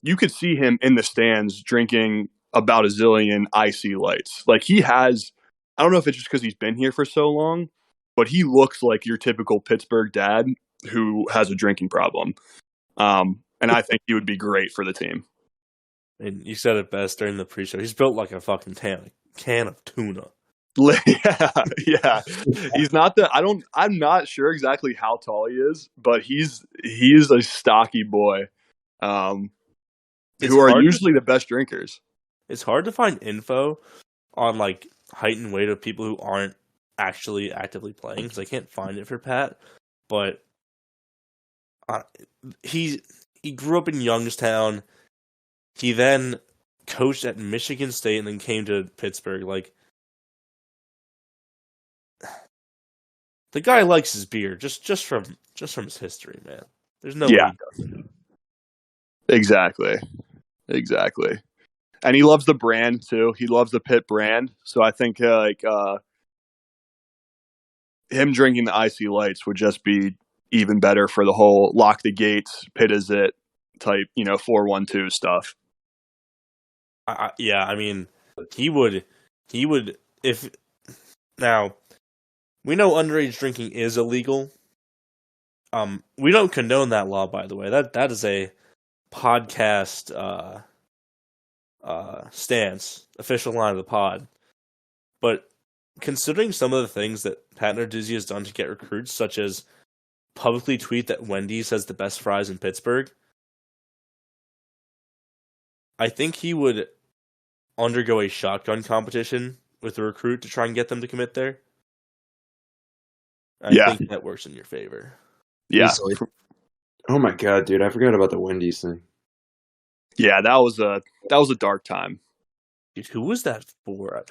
you could see him in the stands drinking about a zillion icy lights. Like he has, I don't know if it's just because he's been here for so long, but he looks like your typical Pittsburgh dad who has a drinking problem. And I think he would be great for the team. And you said it best during the pre-show. He's built like a fucking can of tuna. Yeah. He's not I'm not sure exactly how tall he is, but he's a stocky boy. Who are usually the best drinkers. It's hard to find info on like height and weight of people who aren't actually actively playing, because I can't find it for Pat. But he grew up in Youngstown. He then coached at Michigan State and then came to Pittsburgh. Like, the guy likes his beer just from his history, man. There's no way he doesn't. Exactly. And he loves the brand too. He loves the Pitt brand. So I think him drinking the icy lights would just be even better for the whole lock the gates, Pitt is it type, 4-1-2 stuff. Yeah, I mean, he would if now we know underage drinking is illegal. We don't condone that law, by the way. That is a podcast stance, official line of the pod. But considering some of the things that Pat Narduzzi has done to get recruits, such as publicly tweet that Wendy's has the best fries in Pittsburgh, I think he would undergo a shotgun competition with a recruit to try and get them to commit there. I Yeah. think that works in your favor. Yeah. Easily. Oh my god, dude! I forgot about the Wendy's thing. Yeah, that was a dark time. Dude, who was that for?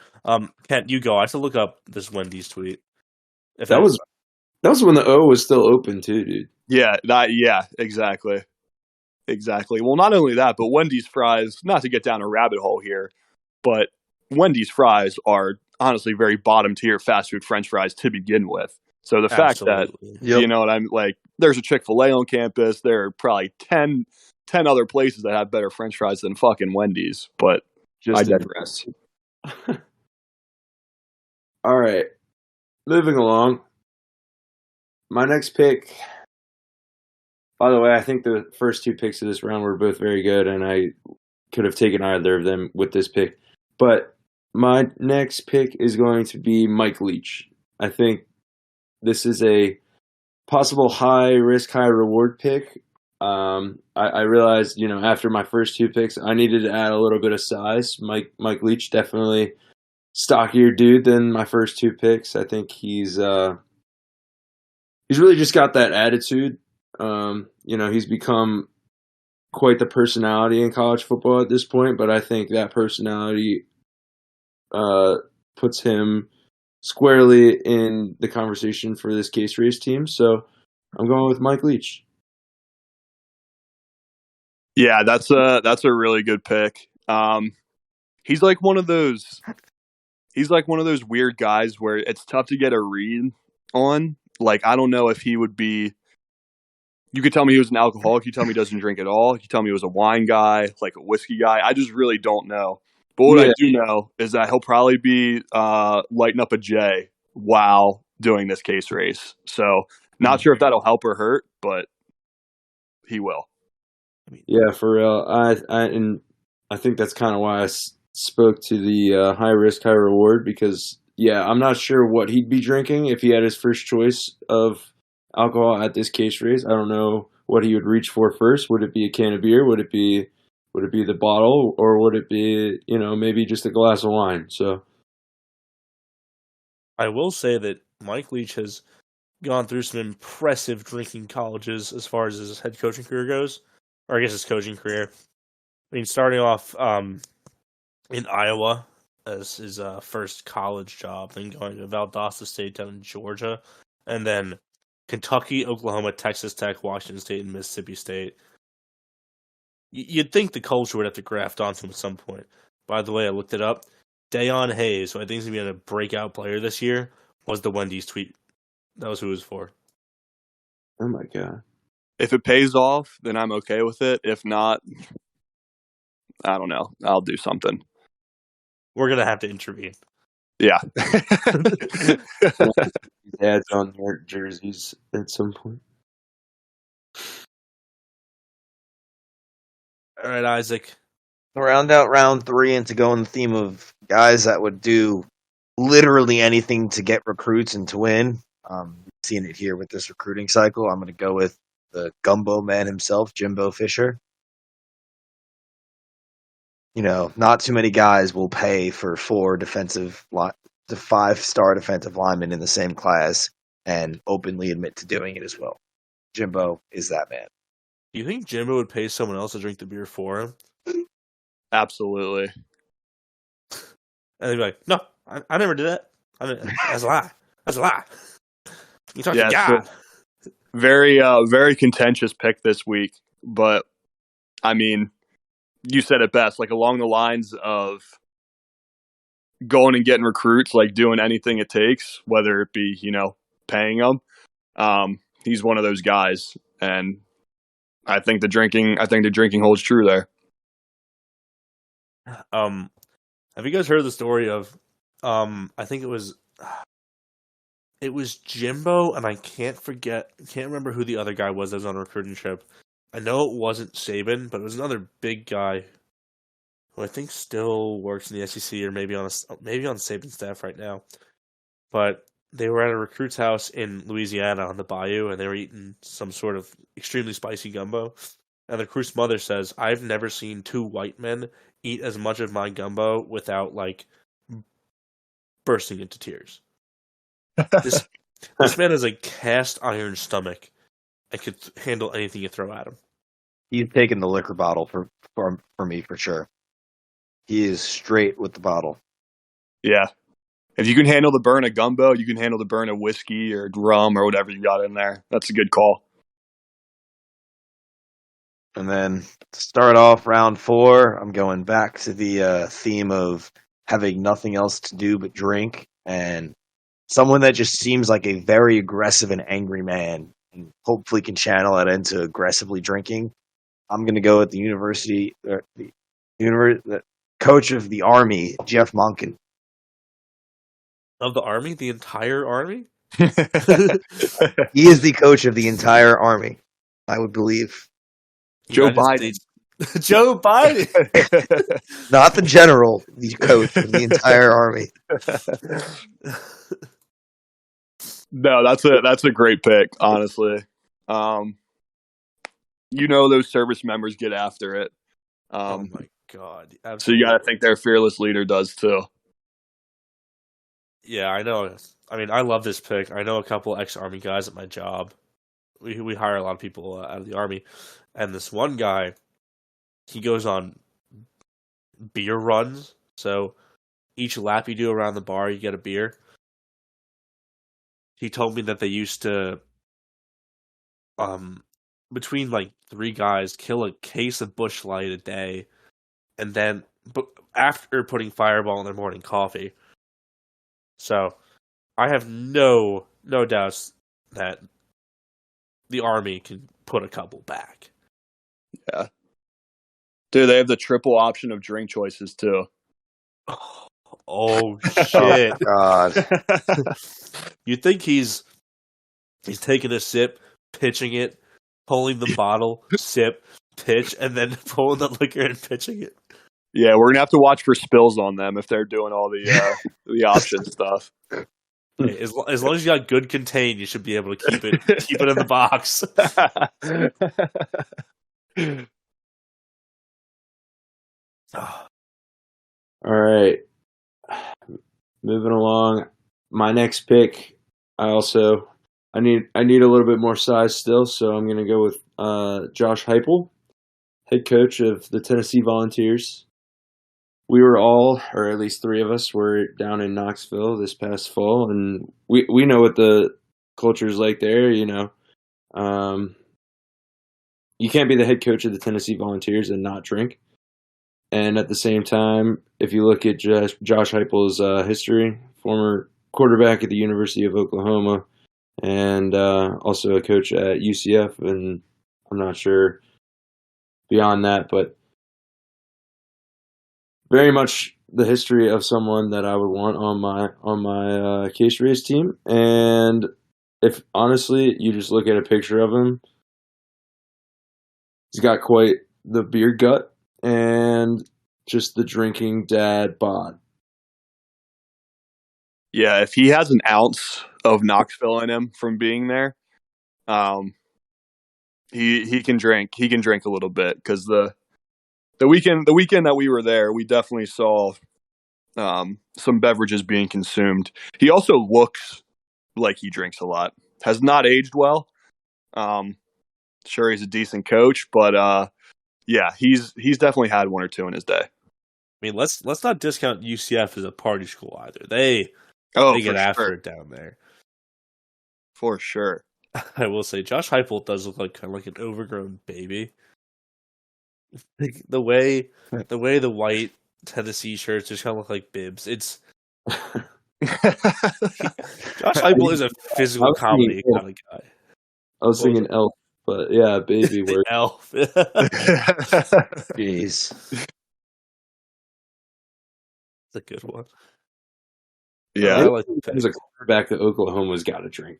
Kent, you go. I have to look up this Wendy's tweet. If That was when the O was still open too, dude. Yeah, exactly. Exactly. Well, not only that, but Wendy's fries, not to get down a rabbit hole here, but Wendy's fries are honestly very bottom tier fast food French fries to begin with. So the fact that, absolutely. Yep. you know what I'm like, there's a Chick-fil-A on campus. There are probably 10 other places that have better French fries than fucking Wendy's, but I Just digress. All right, moving along. My next pick. By the way, I think the first two picks of this round were both very good, and I could have taken either of them with this pick. But my next pick is going to be Mike Leach. I think this is a possible high risk, high reward pick. I realized, after my first two picks, I needed to add a little bit of size. Mike Leach, definitely stockier dude than my first two picks. I think he's really just got that attitude. He's become quite the personality in college football at this point, but I think that personality puts him squarely in the conversation for this case race team. So I'm going with Mike Leach. Yeah, that's a really good pick. He's like one of those weird guys where it's tough to get a read on. Like, I don't know if he would be. You could tell me he was an alcoholic. You tell me he doesn't drink at all. You tell me he was a wine guy, like a whiskey guy. I just really don't know. But what I do know is that he'll probably be lighting up a J while doing this case race. So not sure if that'll help or hurt, but he will. Yeah, for real. I think that's kind of why I spoke to the high risk, high reward, because I'm not sure what he'd be drinking if he had his first choice of alcohol at this case race. I don't know what he would reach for first. Would it be a can of beer? Would it be the bottle, or would it be maybe just a glass of wine? So I will say that Mike Leach has gone through some impressive drinking colleges as far as his head coaching career goes, or I guess his coaching career. I mean, starting off in Iowa as his first college job, then going to Valdosta State down in Georgia, and then Kentucky, Oklahoma, Texas Tech, Washington State, and Mississippi State. You'd think the culture would have to graft onto him at some point. By the way, I looked it up. Dayon Hayes, who I think is going to be a breakout player this year, was the Wendy's tweet. That was who it was for. oh my god. If it pays off, then I'm okay with it. If not, I don't know. I'll do something. We're going to have to intervene. Yeah. Ads on their jerseys at some point. All right, Isaac. To round out round 3 and to go on the theme of guys that would do literally anything to get recruits and to win. Seeing it here with this recruiting cycle, I'm going to go with the gumbo man himself, Jimbo Fisher. Not too many guys will pay for 4 to 5-star defensive linemen in the same class and openly admit to doing it as well. Jimbo is that man. Do you think Jimbo would pay someone else to drink the beer for him? Absolutely. And they'd be like, no, I never did that. That's a lie. That's a lie. You talk to God. So very contentious pick this week. But, I mean, you said it best. Like, along the lines of going and getting recruits, like doing anything it takes, whether it be, paying them. He's one of those guys. And I think the drinking holds true there. Have you guys heard the story of I think it was Jimbo, and I can't remember who the other guy was that was on a recruiting trip. I know it wasn't Saban, but it was another big guy who I think still works in the SEC or maybe on Saban's staff right now. But they were at a recruit's house in Louisiana on the bayou, and they were eating some sort of extremely spicy gumbo. And the recruit's mother says, I've never seen 2 white men eat as much of my gumbo without, bursting into tears. This man has a cast iron stomach and could handle anything you throw at him. He's taking the liquor bottle for me for sure. He is straight with the bottle. Yeah. If you can handle the burn of gumbo, you can handle the burn of whiskey or rum or whatever you got in there. That's a good call. And then to start off round 4, I'm going back to the theme of having nothing else to do but drink, and someone that just seems like a very aggressive and angry man, and hopefully can channel that into aggressively drinking. I'm going to go with the coach of the Army, Jeff Monken. Of the Army? The entire Army? He is the coach of the entire Army, I would believe. Joe United Biden. States- Joe Biden! Not the general, the coach of the entire Army. No, that's a great pick, honestly. Those service members get after it. Oh my God. So you Absolutely. got to think their fearless leader does too. Yeah, I know. I mean, I love this pick. I know a couple ex-Army guys at my job. We hire a lot of people out of the Army. And this one guy, he goes on beer runs. So each lap you do around the bar, you get a beer. He told me that they used to, between like 3 guys, kill a case of Busch Light a day. And then, after putting Fireball in their morning coffee. So, I have no doubts that the Army can put a couple back. Yeah. Dude, they have the triple option of drink choices too. Oh shit! God. You think he's taking a sip, pitching it, pulling the bottle, sip, pitch, and then pulling the liquor and pitching it? Yeah, we're gonna have to watch for spills on them if they're doing all the the option stuff. Hey, as long as you got good contain, you should be able to keep it in the box. All right. Moving along. My next pick, I need a little bit more size still, so I'm going to go with Josh Heupel, head coach of the Tennessee Volunteers. We were all, or at least 3 of us, were down in Knoxville this past fall, and we know what the culture is like there. You can't be the head coach of the Tennessee Volunteers and not drink. And at the same time, if you look at Josh Heupel's history, former quarterback at the University of Oklahoma, and also a coach at UCF, and I'm not sure beyond that, but very much the history of someone that I would want on my case race team. And if honestly you just look at a picture of him, he's got quite the beer gut and just the drinking dad bod. Yeah, if he has an ounce of Knoxville in him from being there, he can drink. He can drink a little bit because the weekend that we were there, we definitely saw some beverages being consumed. He also looks like he drinks a lot. Has not aged well. Sure, he's a decent coach, but yeah, he's definitely had 1 or 2 in his day. I mean, let's not discount UCF as a party school either. They get after it down there. For sure. I will say, Josh Heupel does look like kind of like an overgrown baby. Like, the way the white Tennessee shirts just kind of look like bibs. It's Josh Heupel is a physical comedy kind of guy. I was thinking Elf, but yeah, baby The work. elf. Jeez. It's a good one. Yeah. I like the There's a quarterback that Oklahoma's got to drink.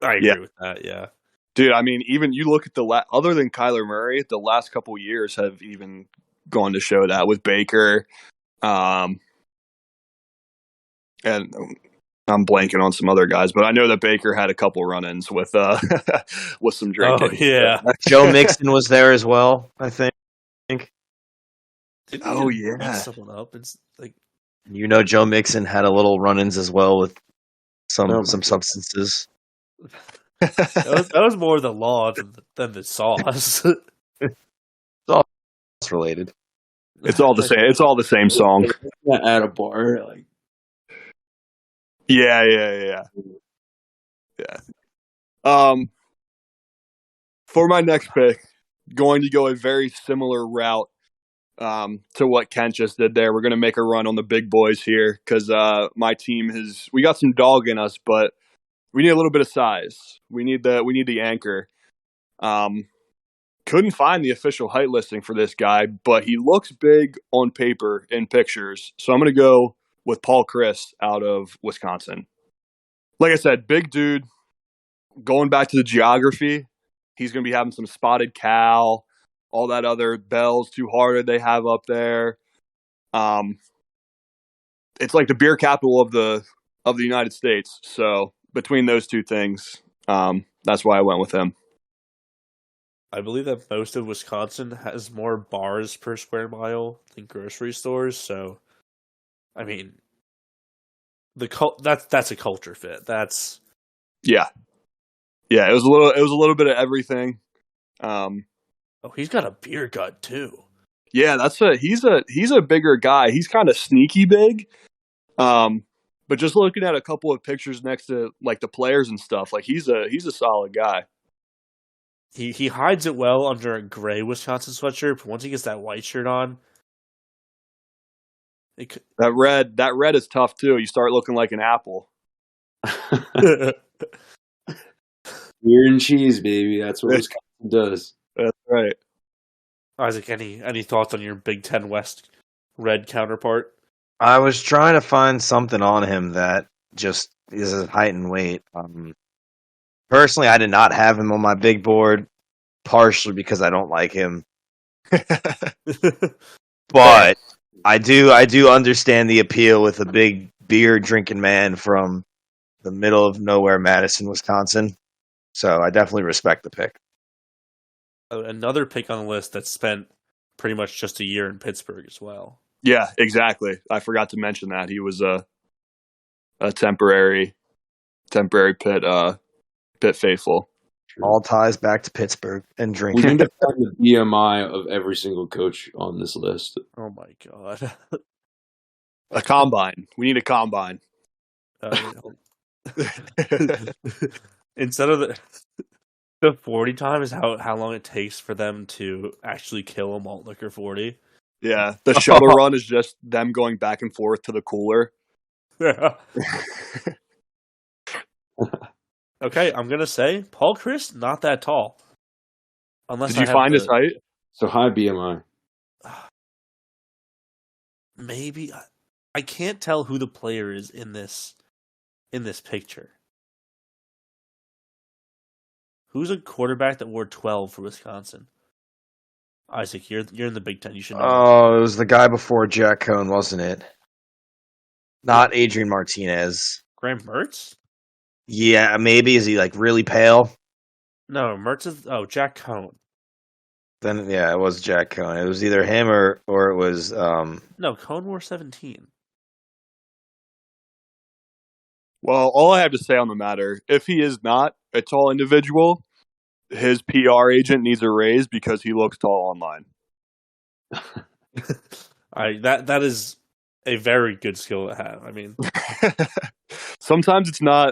I agree with that. Yeah. Dude, I mean, even you look at other than Kyler Murray, the last couple years have even gone to show that with Baker. And I'm blanking on some other guys, but I know that Baker had a couple run-ins with with some drinking. Oh yeah. Joe Mixon was there as well, I think. Didn't Oh, he just yeah. beat someone up? It's like Joe Mixon had a little run-ins as well with some Oh my some God. substances. That was more the law than the sauce. It's related. It's all the same. It's all the same song. At a bar, like Yeah. For my next pick, going to go a very similar route to what Kent just did there. We're going to make a run on the big boys here because my team we got some dog in us, but we need a little bit of size. We need the anchor. Couldn't find the official height listing for this guy, but he looks big on paper in pictures. So I'm going to go with Paul Chris out of Wisconsin. Like I said, big dude. Going back to the geography, he's going to be having some spotted cow, all that other bells too hard they have up there. It's like the beer capital of the United States. So between those two things, that's why I went with him. I believe that most of Wisconsin has more bars per square mile than grocery stores. So, I mean, that's a culture fit. That's Yeah. It was a little bit of everything. he's got a beer gut too. Yeah, he's a bigger guy. He's kind of sneaky big. But just looking at a couple of pictures next to like the players and stuff, like he's a solid guy. He hides it well under a gray Wisconsin sweatshirt, but once he gets that white shirt on, That red is tough too. You start looking like an apple. beer and cheese, baby. That's what Wisconsin does. That's right. Isaac, any thoughts on your Big Ten West red counterpart? I was trying to find something on him that just is his height and weight. Personally, I did not have him on my big board, partially because I don't like him. But I do understand the appeal with a big beer drinking man from the middle of nowhere, Madison, Wisconsin. So I definitely respect the pick. Another pick on the list that spent pretty much just a year in Pittsburgh as well. Yeah, exactly. I forgot to mention that he was a temporary Pitt faithful. All ties back to Pittsburgh and We drinking. need to find the BMI of every single coach on this list. Oh my god! A combine. We need a combine. Instead of the 40 time is how long it takes for them to actually kill a malt liquor 40. Yeah, the shuttle run is just them going back and forth to the cooler. Okay, I'm gonna say Paul Chris not that tall. Unless Did you find his height? So high BMI. Maybe I can't tell who the player is in this picture. Who's a quarterback that wore 12 for Wisconsin? Isaac, you're in the Big Ten. You should know. Oh, it was the guy before Jack Cohn, wasn't it? Not Adrian Martinez. Graham Mertz? Yeah, maybe. Is he like really pale? No, Mertz is. Oh, Jack Cohn. Then yeah, it was Jack Cohn. It was either him or it was No, Cohn wore 17. Well, all I have to say on the matter, if he is not a tall individual, his PR agent needs a raise because he looks tall online. That is a very good skill to have. I mean, sometimes it's not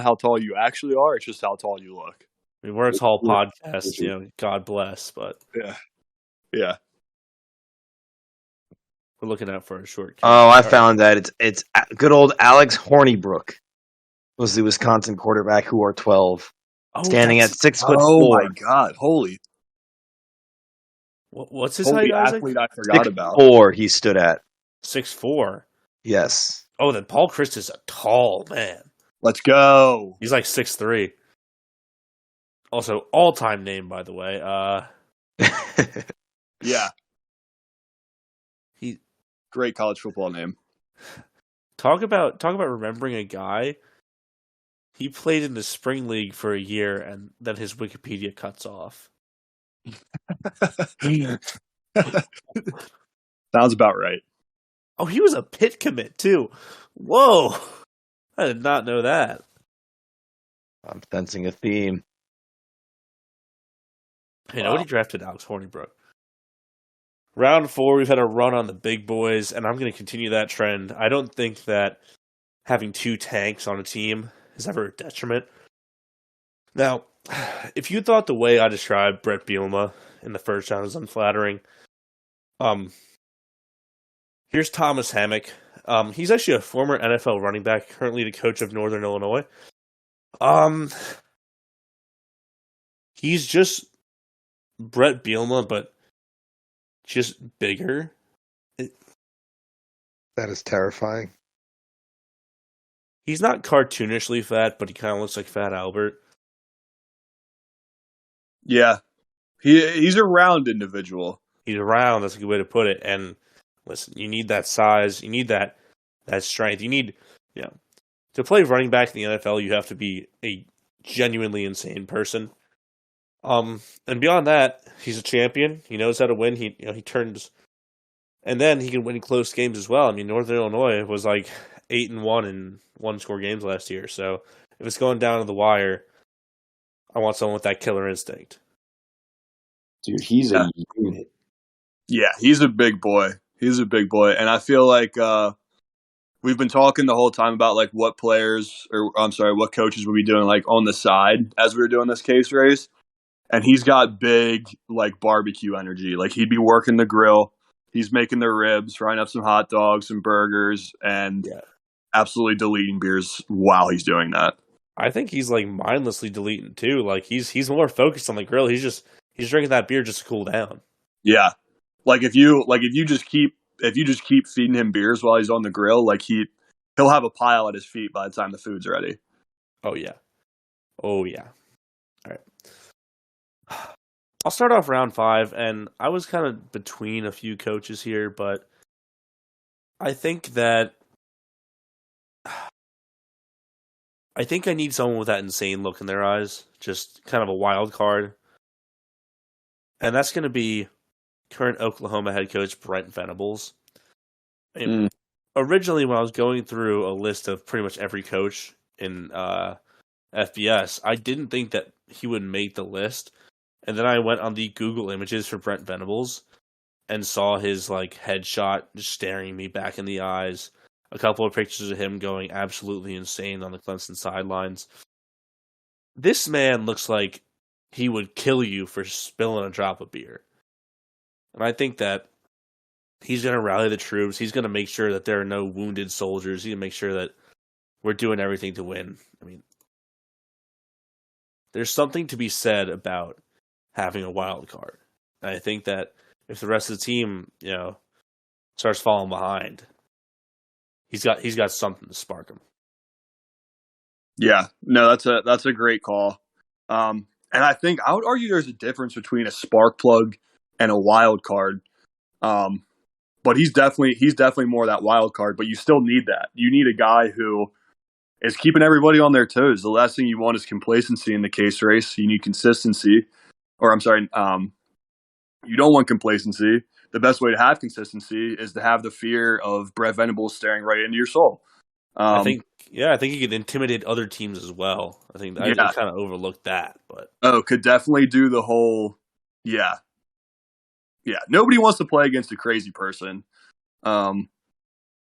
how tall you actually are, it's just how tall you look. I mean, we're a tall podcast, God bless, but Yeah. we're looking out for a short. Oh, I found that it's good old Alex Hornibrook was the Wisconsin quarterback who wore 12, standing at 6'4". Oh my God! Holy What's his height, Isaac? athlete I forgot about. 6'4" he stood at. 6'4". Yes. Oh, then Paul Chris is a tall man. Let's go. He's like 6'3". Also, all-time name, by the way. Yeah. He Great college football name. talk about remembering a guy. He played in the spring league for a year, and then his Wikipedia cuts off. Sounds about right. Oh, he was a Pitt commit too. Whoa, I did not know that. I'm sensing a theme. Hey, nobody drafted Alex Hornibrook. Round 4, we've had a run on the big boys, and I'm going to continue that trend. I don't think that having 2 tanks on a team is ever a detriment. Now, if you thought the way I described Brett Bielema in the first round is unflattering, here's Thomas Hammock. He's actually a former NFL running back, currently the coach of Northern Illinois. He's just Brett Bielema, but just bigger. That is terrifying. He's not cartoonishly fat, but he kind of looks like Fat Albert. Yeah, he's a round individual. He's round. That's a good way to put it. And listen, you need that size. You need that strength. You need, to play running back in the NFL, you have to be a genuinely insane person. And beyond that, he's a champion. He knows how to win. He turns, and then he can win close games as well. I mean, Northern Illinois was like 8-1 in 1-score games last year. So if it's going down to the wire, I want someone with that killer instinct. Dude, he's a unit. Yeah, he's a big boy. And I feel like we've been talking the whole time about like what coaches would be doing like on the side as we were doing this case race. And he's got big like barbecue energy. Like he'd be working the grill. He's making the ribs, frying up some hot dogs, some burgers, and absolutely deleting beers while he's doing that. I think he's like mindlessly deleting too. Like he's more focused on the grill. He's drinking that beer just to cool down. Yeah. Like if you just keep feeding him beers while he's on the grill, like he'll have a pile at his feet by the time the food's ready. Oh yeah. All right. I'll start off round 5, and I was kind of between a few coaches here, but I think that I need someone with that insane look in their eyes, just kind of a wild card. And that's going to be current Oklahoma head coach Brent Venables. Originally, when I was going through a list of pretty much every coach in FBS, I didn't think that he would make the list. And then I went on the Google images for Brent Venables and saw his like headshot just staring me back in the eyes. A couple of pictures of him going absolutely insane on the Clemson sidelines. This man looks like he would kill you for spilling a drop of beer. And I think that he's going to rally the troops. He's going to make sure that there are no wounded soldiers. He's going to make sure that we're doing everything to win. I mean, there's something to be said about having a wild card. And I think that if the rest of the team, starts falling behind, he's got something to spark him. Yeah, no, that's a great call. And I think I would argue there's a difference between a spark plug and a wild card. But he's definitely more that wild card, but you still need that. You need a guy who is keeping everybody on their toes. The last thing you want is complacency in the case race. You need consistency. Or I'm sorry, you don't want complacency. The best way to have consistency is to have the fear of Brett Venables staring right into your soul. I think he could intimidate other teams as well. I think I kind of overlooked that, but could definitely do the whole, yeah. Nobody wants to play against a crazy person, so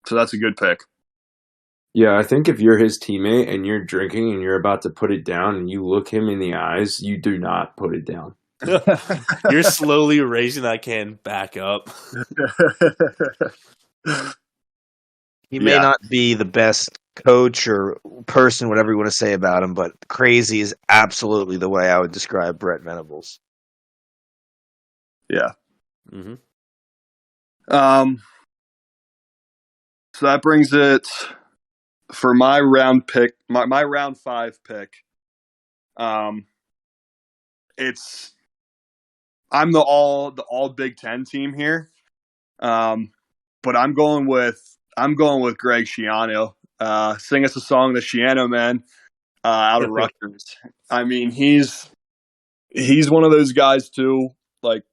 that's a good pick. Yeah, I think if you're his teammate and you're drinking and you're about to put it down and you look him in the eyes, you do not put it down. You're slowly raising that can back up. He may not be the best coach or person, whatever you want to say about him, but crazy is absolutely the way I would describe Brett Venables. Yeah. Mm-hmm. So that brings it for my round pick, my round 5 pick. I'm the all Big Ten team here, but I'm going with Greg Schiano. Sing us a song, the Schiano Man, out of Rutgers. I mean, he's one of those guys too. Like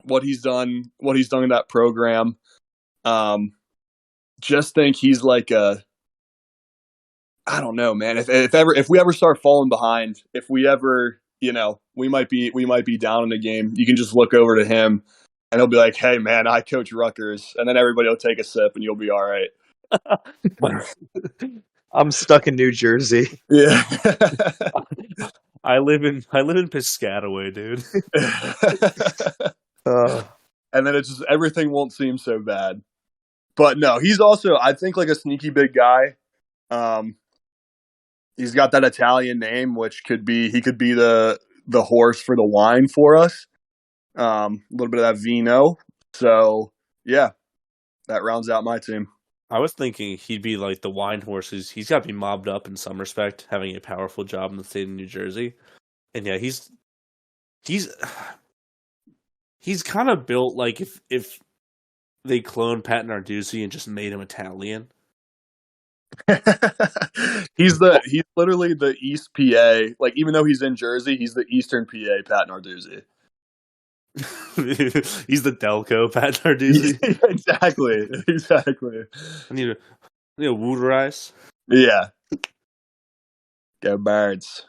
what he's done in that program. Just think he's like I don't know, man. If we ever start falling behind, if we ever, we might be down in the game. You can just look over to him, and he'll be like, "Hey, man, I coach Rutgers," and then everybody will take a sip, and you'll be all right. I'm stuck in New Jersey. Yeah. I live in Piscataway, dude. And then it's just everything won't seem so bad. But no, he's also, I think, like a sneaky big guy. He's got that Italian name, which he could be the horse for the wine for us. A little bit of that vino. So yeah, that rounds out my team. I was thinking he'd be like the wine horse. He's got to be mobbed up in some respect, having a powerful job in the state of New Jersey. And yeah, he's kind of built like if they cloned Pat Narduzzi and just made him Italian. He's literally the East PA. Like, even though he's in Jersey, he's the Eastern PA Pat Narduzzi. He's the Delco Pat Narduzzi. Exactly. I need a Wooderize. Yeah. Go Birds.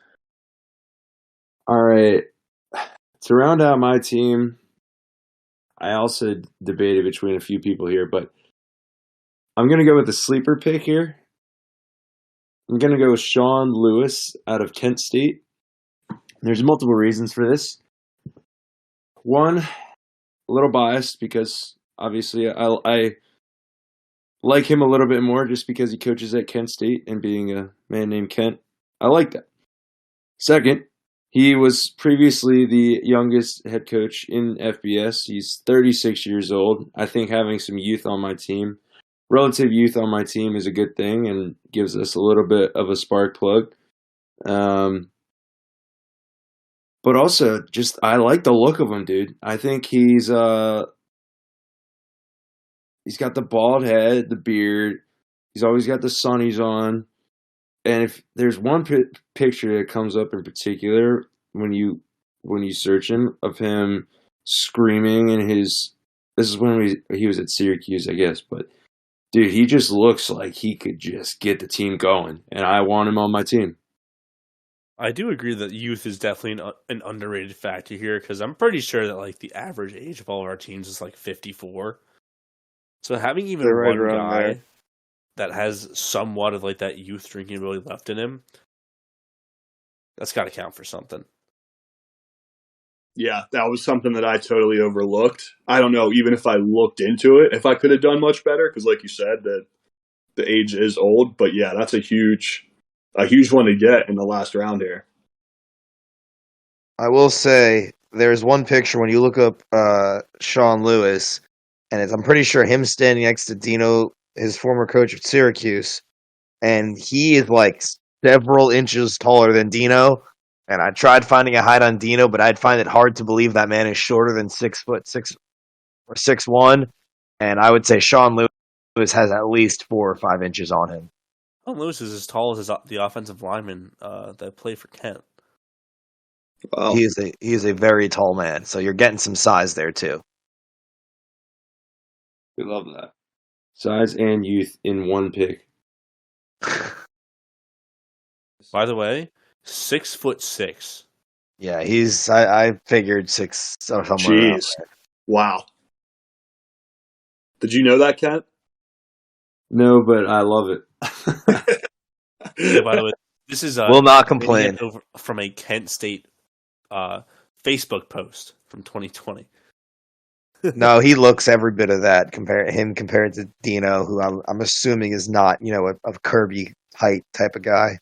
All right. To round out my team, I also debated between a few people here, but I'm going to go with the sleeper pick here. I'm going to go with Sean Lewis out of Kent State. There's multiple reasons for this. One, a little biased because obviously I like him a little bit more just because he coaches at Kent State and being a man named Kent. I like that. Second, he was previously the youngest head coach in FBS. He's 36 years old. I think having some youth on my team, relative youth on my team, is a good thing and gives us a little bit of a spark plug. But also, just I like the look of him, dude. I think he's got the bald head, the beard. He's always got the sunnies on. And if there's one picture that comes up in particular when you search him of him screaming in this is when he was at Syracuse, I guess. But dude, he just looks like he could just get the team going, and I want him on my team. I do agree that youth is definitely an underrated factor here because I'm pretty sure that like the average age of all of our teams is like 54. So having even one guy that has somewhat of like that youth drinking ability left in him, that's got to count for something. Yeah, that was something that I totally overlooked. I don't know, even if I looked into it, if I could have done much better, because like you said, that the age is old. But yeah, that's a huge one to get in the last round here. I will say there's one picture when you look up Sean Lewis, and I'm pretty sure him standing next to Dino, his former coach at Syracuse, and he is like several inches taller than Dino. And I tried finding a height on Dino, but I'd find it hard to believe that man is shorter than 6'6" or 6'1". And I would say Sean Lewis has at least 4 or 5 inches on him. Sean Lewis is as tall as the offensive lineman that play for Kent. Wow. He is a very tall man, so you're getting some size there too. We love that. Size and youth in one pick. By the way, 6'6". Yeah, I figured 6 or somewhere around Jeez. there. Wow. Did you know that, Kent? No, but I love it. Yeah, by the way, this is Will not complain. From a Kent State Facebook post from 2020. No, he looks every bit of that compared to Dino, who I'm assuming is not, a Kirby height type of guy.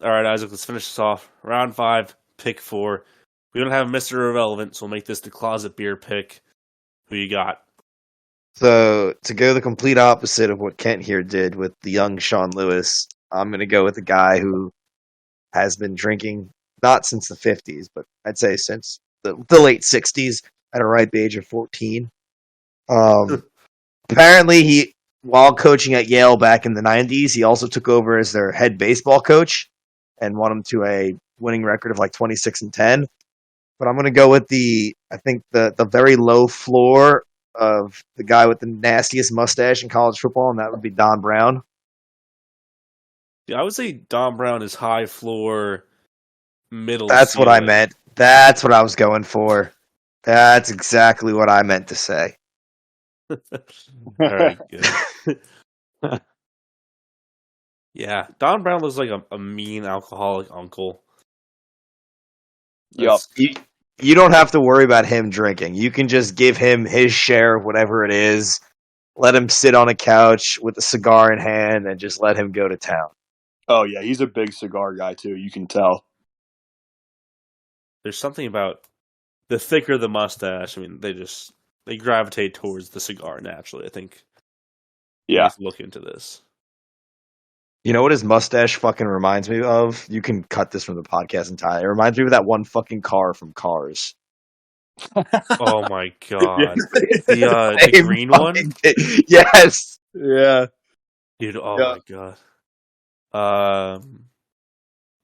All right, Isaac, let's finish this off. Round 5, pick 4. We don't have Mr. Irrelevant, so we'll make this the closet beer pick. Who you got? So to go the complete opposite of what Kent here did with the young Sean Lewis, I'm going to go with a guy who has been drinking not since the 50s, but I'd say since the late 60s at a ripe age of 14. Apparently, while coaching at Yale back in the 90s, he also took over as their head baseball coach and won them to a winning record of like 26-10. But I'm going to go with the very low floor of the guy with the nastiest mustache in college football, and that would be Don Brown. Yeah, I would say Don Brown is high floor, middle. That's what I ceiling. meant. That's what I was going for. That's exactly what I meant to say. All right, good. Yeah, Don Brown looks like a mean alcoholic uncle. Yup. You don't have to worry about him drinking. You can just give him his share of whatever it is. Let him sit on a couch with a cigar in hand and just let him go to town. Oh yeah, he's a big cigar guy too. You can tell. There's something about the thicker the mustache. I mean, they gravitate towards the cigar naturally. I think. Yeah. Let's look into this. You know what his mustache fucking reminds me of? You can cut this from the podcast entirely. It reminds me of that one fucking car from Cars. Oh my god, the Same green one, fucking thing. Yes. Yeah. dude. Oh Yeah. my god.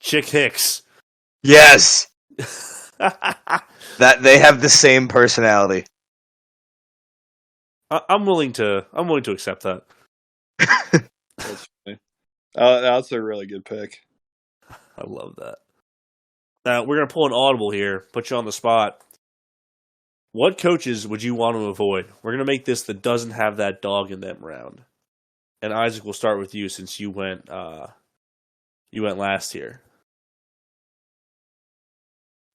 Chick Hicks. Yes. That they have the same personality. I'm willing to accept that. That's funny. That's a really good pick. I love that. Now we're gonna pull an audible here, put you on the spot. What coaches would you want to avoid? We're gonna make this that doesn't have that dog in them round. And Isaac, we'll start with you since you went last year.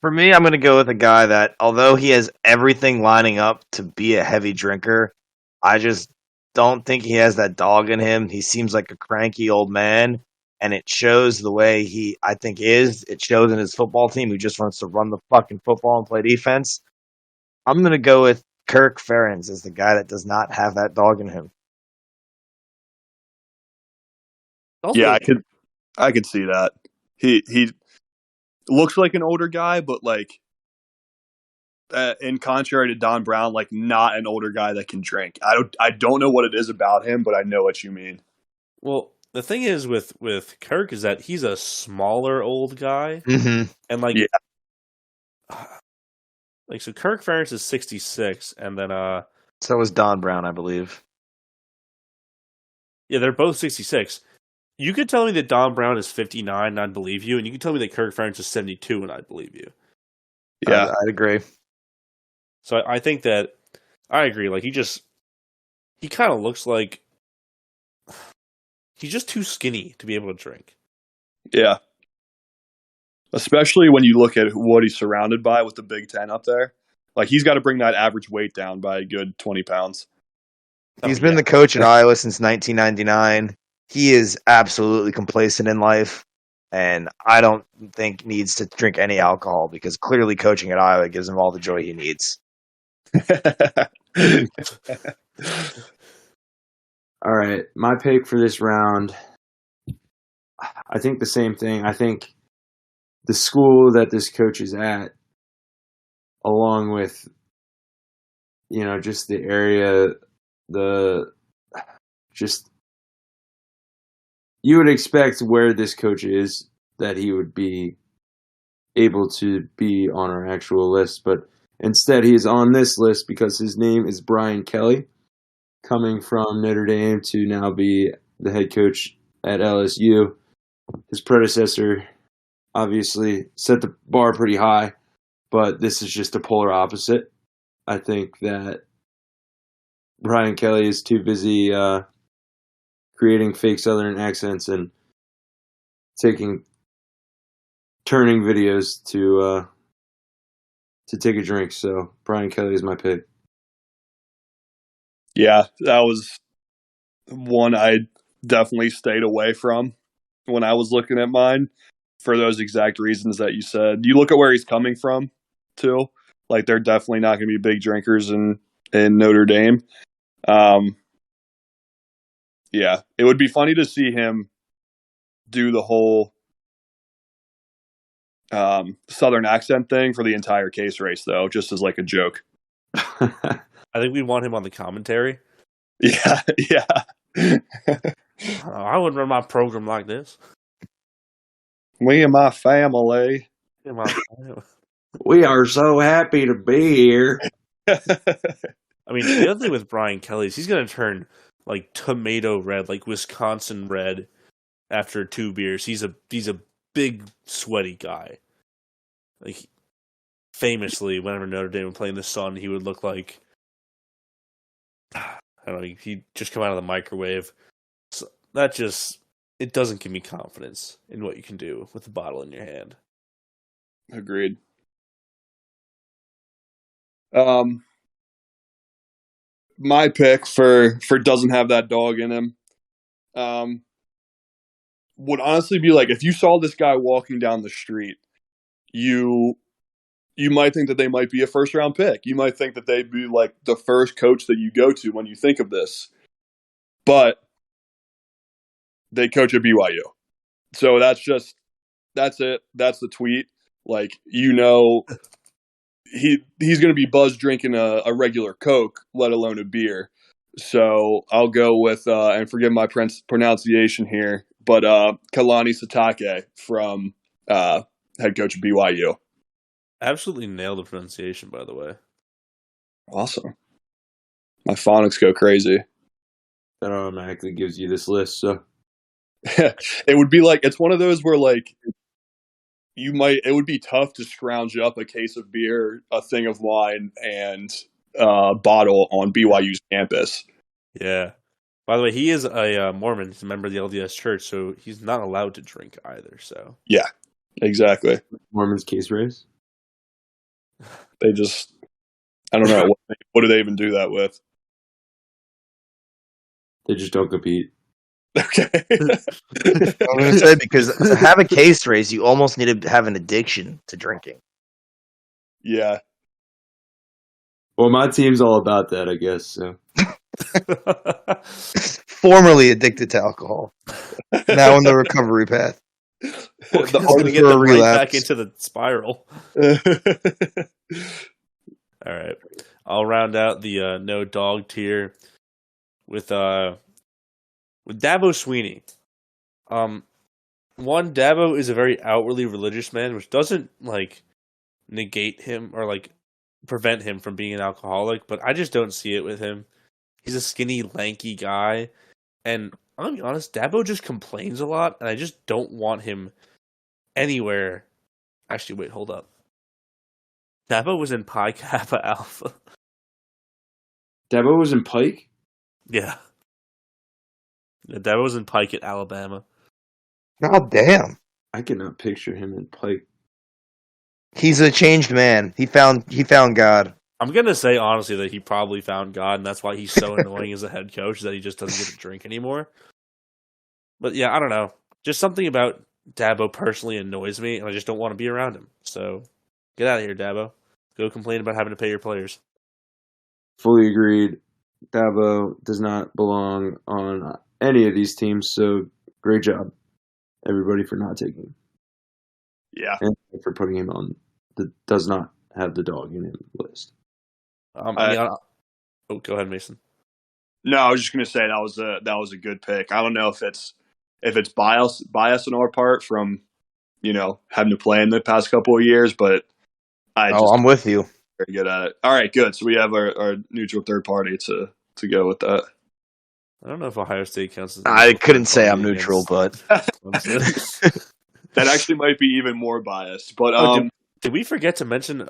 For me, I'm going to go with a guy that, although he has everything lining up to be a heavy drinker, I just don't think he has that dog in him. He seems like a cranky old man, and it shows the way he, I think, is. It shows in his football team who just wants to run the fucking football and play defense. I'm going to go with Kirk Ferentz as the guy that does not have that dog in him. Also, Yeah, I could see that. He looks like an older guy, but like, in contrary to Don Brown, like not an older guy that can drink. I don't know what it is about him, but I know what you mean. well, the thing is with Kirk is that he's a smaller old guy, Mm-hmm. and like, Yeah. like so Kirk Ferentz is 66, and then So was Don Brown, I believe. yeah, they're both 66. You could tell me that Don Brown is 59, and I'd believe you, and you could tell me that Kirk Ferentz is 72, and I'd believe you. Yeah. I'd agree. So I think that I agree. Like he kind of looks like he's just too skinny to be able to drink. Yeah. Especially when you look at what he's surrounded by with the Big Ten up there. Like, he's got to bring that average weight down by a good 20 pounds. He's been the coach at Iowa since 1999. He is absolutely complacent in life, and I don't think needs to drink any alcohol because clearly coaching at Iowa gives him all the joy he needs. All right, my pick for this round, I think the same thing. I think the school that this coach is at, along with, just the area, you would expect where this coach is that he would be able to be on our actual list, but instead he is on this list because his name is Brian Kelly, coming from Notre Dame to now be the head coach at LSU. His predecessor obviously set the bar pretty high, but this is just the polar opposite. I think that Brian Kelly is too busy creating fake Southern accents and turning videos to take a drink. So Brian Kelly is my pick. Yeah, that was one I definitely stayed away from when I was looking at mine for those exact reasons that you said. You look at where he's coming from, too. Like, they're definitely not going to be big drinkers in Notre Dame. Yeah, it would be funny to see him do the whole Southern accent thing for the entire case race, though, just as like a joke. I think we'd want him on the commentary. Yeah, yeah. I wouldn't run my program like this. Me and my family. We are so happy to be here. I mean, the other thing with Brian Kelly is he's going to turn like tomato red, like Wisconsin red, after 2 beers. He's a big sweaty guy. Like famously, whenever Notre Dame would play in the sun, he would look like I don't know. He'd just come out of the microwave. So that just it doesn't give me confidence in what you can do with the bottle in your hand. Agreed. My pick for doesn't have that dog in him. Would honestly be like if you saw this guy walking down the street, you might think that they might be a first round pick. You might think that they'd be like the first coach that you go to when you think of this. But they coach at BYU. So that's it. That's the tweet. Like, he's going to be buzzed drinking a regular Coke, let alone a beer. So I'll go with, and forgive my pronunciation here, but Kalani Sitake from head coach of BYU. Absolutely nailed the pronunciation, by the way. Awesome. My phonics go crazy. That automatically gives you this list. So It would be like, it's one of those where like it would be tough to scrounge up a case of beer, a thing of wine, and a bottle on BYU's campus. Yeah. By the way, he is a Mormon. He's a member of the LDS Church, so he's not allowed to drink either. So Yeah, exactly. Mormon's case race. They just, I don't know. What do they even do that with? They just don't compete. Okay. I'm going to say, because to have a case race, you almost need to have an addiction to drinking. Yeah. Well, my team's all about that, I guess. So Formerly addicted to alcohol, now in the recovery path. He's The going to get for a them right back relapse. into the spiral. All right. I'll round out the no dog tier with Dabo Sweeney. One, Dabo is a very outwardly religious man, which doesn't like negate him or like prevent him from being an alcoholic, but I just don't see it with him. He's a skinny, lanky guy, and I'm gonna be honest, Dabo just complains a lot, and I just don't want him anywhere. Actually, wait, hold up. Dabo was in Pi Kappa Alpha. Dabo was in Pike. Yeah. Dabo was in Pike at Alabama. Oh, damn. I cannot picture him in Pike. He's a changed man. He found God. I'm gonna say honestly that he probably found God, and that's why he's so annoying as a head coach that he just doesn't get to drink anymore. But yeah, I don't know. Just something about Dabo personally annoys me, and I just don't want to be around him. So get out of here, Dabo. Go complain about having to pay your players. Fully agreed. Dabo does not belong on any of these teams. So great job, everybody, for not taking him. Yeah. And for putting him on the does not have the dog in him list. Go ahead, Mason. No, I was just going to say that was a good pick. I don't know if it's bias on our part from, having to play in the past couple of years, but I'm with you. Very good at it. All right, good. So we have our neutral third party to go with that. I don't know if Ohio State counts as I couldn't say I'm neutral, but That actually might be even more biased. But did we forget to mention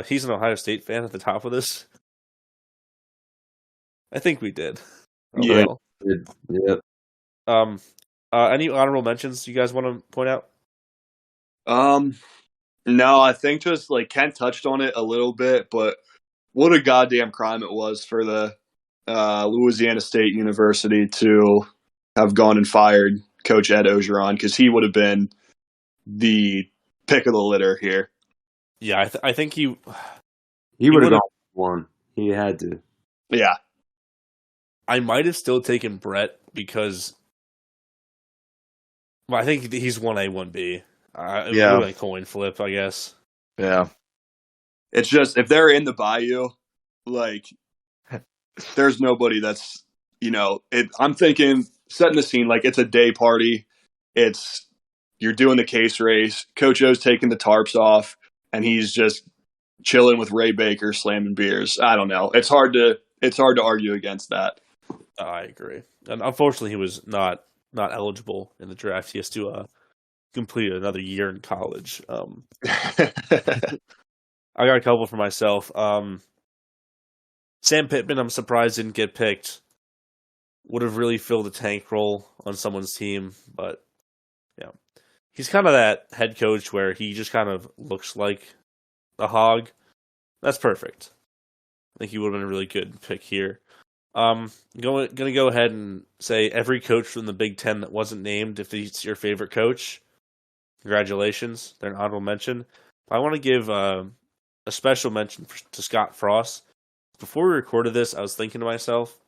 he's an Ohio State fan at the top of this? I think we did. Yeah. Yep. Any honorable mentions you guys want to point out? No, I think just like Kent touched on it a little bit, but what a goddamn crime it was for the Louisiana State University to have gone and fired Coach Ed Ogeron, because he would have been the pick of the litter here. Yeah, I think he would have gone one. He had to. Yeah. I might have still taken Brett because I think he's 1A, 1B. Yeah. Like coin flip, I guess. Yeah. It's just, if they're in the Bayou, like, there's nobody that's, I'm thinking, setting the scene, like, it's a day party. You're doing the case race. Coach O's taking the tarps off, and he's just chilling with Ray Baker, slamming beers. I don't know. It's hard to argue against that. I agree. And unfortunately, he was not not eligible in the draft. He has to complete another year in college. I got a couple for myself. Sam Pittman, I'm surprised didn't get picked. Would have really filled a tank role on someone's team, but yeah, he's kind of that head coach where he just kind of looks like a hog. That's perfect. I think he would have been a really good pick here. Gonna go ahead and say every coach from the Big Ten that wasn't named, if he's your favorite coach, congratulations. They're an honorable mention. I want to give a special mention to Scott Frost. Before we recorded this, I was thinking to myself,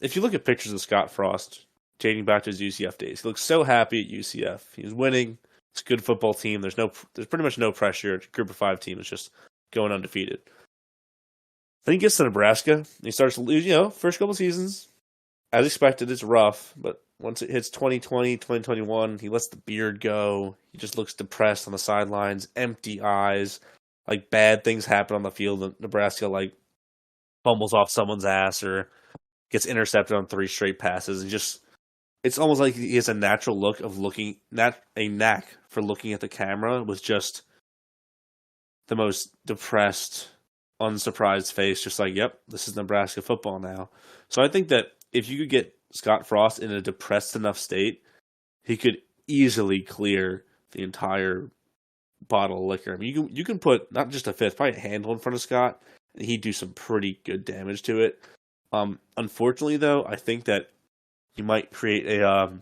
if you look at pictures of Scott Frost dating back to his UCF days, he looks so happy at UCF. He's winning. It's a good football team. There's pretty much no pressure. It's a group of 5 team is just going undefeated. Then he gets to Nebraska. And he starts to lose, first couple seasons. As expected, it's rough. But once it hits 2020, 2021, he lets the beard go. He just looks depressed on the sidelines, empty eyes. Like, bad things happen on the field. And Nebraska, like, fumbles off someone's ass or gets intercepted on 3 straight passes. And just, it's almost like he has a natural look of a knack for looking at the camera with just the most depressed, unsurprised face, just like, yep, this is Nebraska football now. So I think that if you could get Scott Frost in a depressed enough state, he could easily clear the entire bottle of liquor. I mean, you can put not just a fifth, probably a handle in front of Scott, and he'd do some pretty good damage to it. Unfortunately, though, I think that you might create a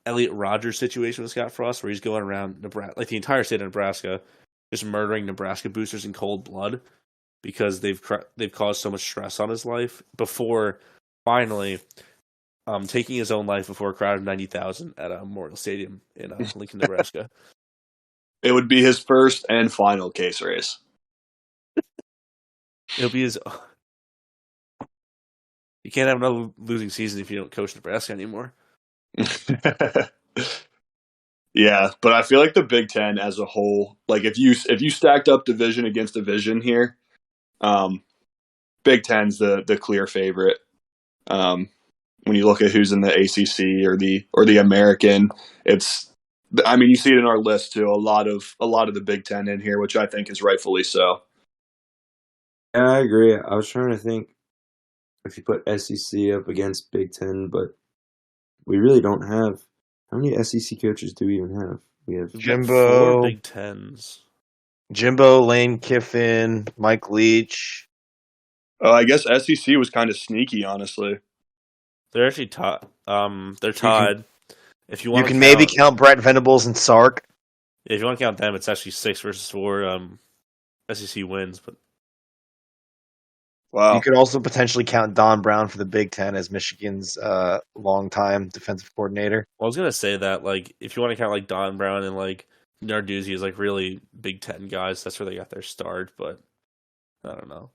Elliot Rodgers situation with Scott Frost, where he's going around Nebraska, like the entire state of Nebraska, just murdering Nebraska boosters in cold blood because they've caused so much stress on his life before finally taking his own life before a crowd of 90,000 at a Memorial Stadium in Lincoln, Nebraska. It would be his first and final case race. It'll be his. You can't have another losing season if you don't coach Nebraska anymore. Yeah, but I feel like the Big Ten as a whole, like if you stacked up division against division here, Big Ten's the clear favorite. When you look at who's in the ACC or the American, you see it in our list too. A lot of the Big Ten in here, which I think is rightfully so. Yeah, I agree. I was trying to think if you put SEC up against Big Ten, but we really don't have. How many SEC coaches do we even have? We have Jimbo, 4 Big Tens. Jimbo, Lane Kiffin, Mike Leach. I guess SEC was kind of sneaky, honestly. They're actually tied. They're tied. If you want, You can maybe count Brett Venables and Sark. If you want to count them, it's actually 6 versus 4 SEC wins. But Wow. You could also potentially count Don Brown for the Big Ten as Michigan's longtime defensive coordinator. I was gonna say that, like, if you want to count like Don Brown and like Narduzzi as like really Big Ten guys, that's where they got their start. But I don't know.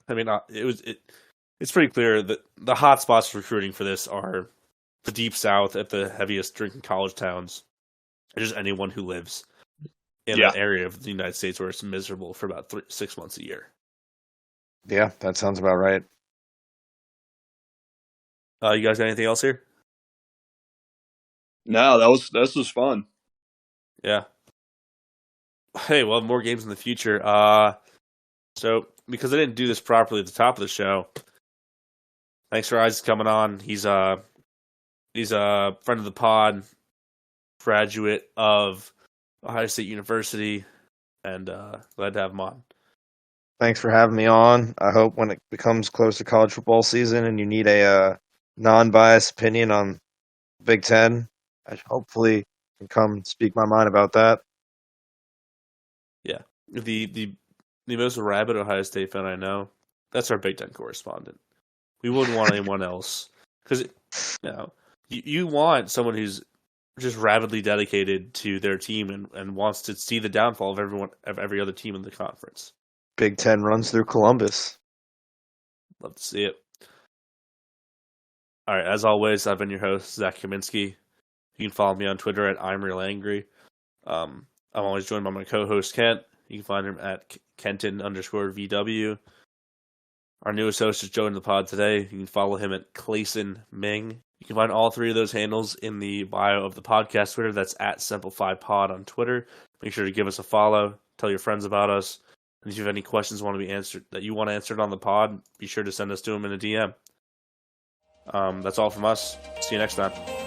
I mean, it's pretty clear that the hot spots for recruiting for this are the Deep South at the heaviest drinking college towns, or just anyone who lives in that area of the United States where it's miserable for about 6 months a year. Yeah, that sounds about right. You guys got anything else here? No, this was fun. Yeah. Hey, we'll have more games in the future. So because I didn't do this properly at the top of the show, thanks for Isaac coming on. He's a friend of the pod, graduate of Ohio State University, and glad to have him on. Thanks for having me on. I hope when it becomes close to college football season and you need a non-biased opinion on Big Ten, I hopefully can come speak my mind about that. Yeah, the most rabid Ohio State fan I know, that's our Big Ten correspondent. We wouldn't want anyone else because you want someone who's just rabidly dedicated to their team and wants to see the downfall of every other team in the conference. Big Ten runs through Columbus. Love to see it. All right, as always, I've been your host, Zach Kaminsky. You can follow me on Twitter at I'm Real Angry. I'm always joined by my co-host Kent. You can find him at Kenton_VW. Our newest host just joined the pod today. You can follow him at Clayson Ming. You can find all three of those handles in the bio of the podcast Twitter. That's at SimplifiedPod on Twitter. Make sure to give us a follow. Tell your friends about us. And if you have any questions want to be answered that you want answered on the pod, be sure to send us to them in a DM. That's all from us. See you next time.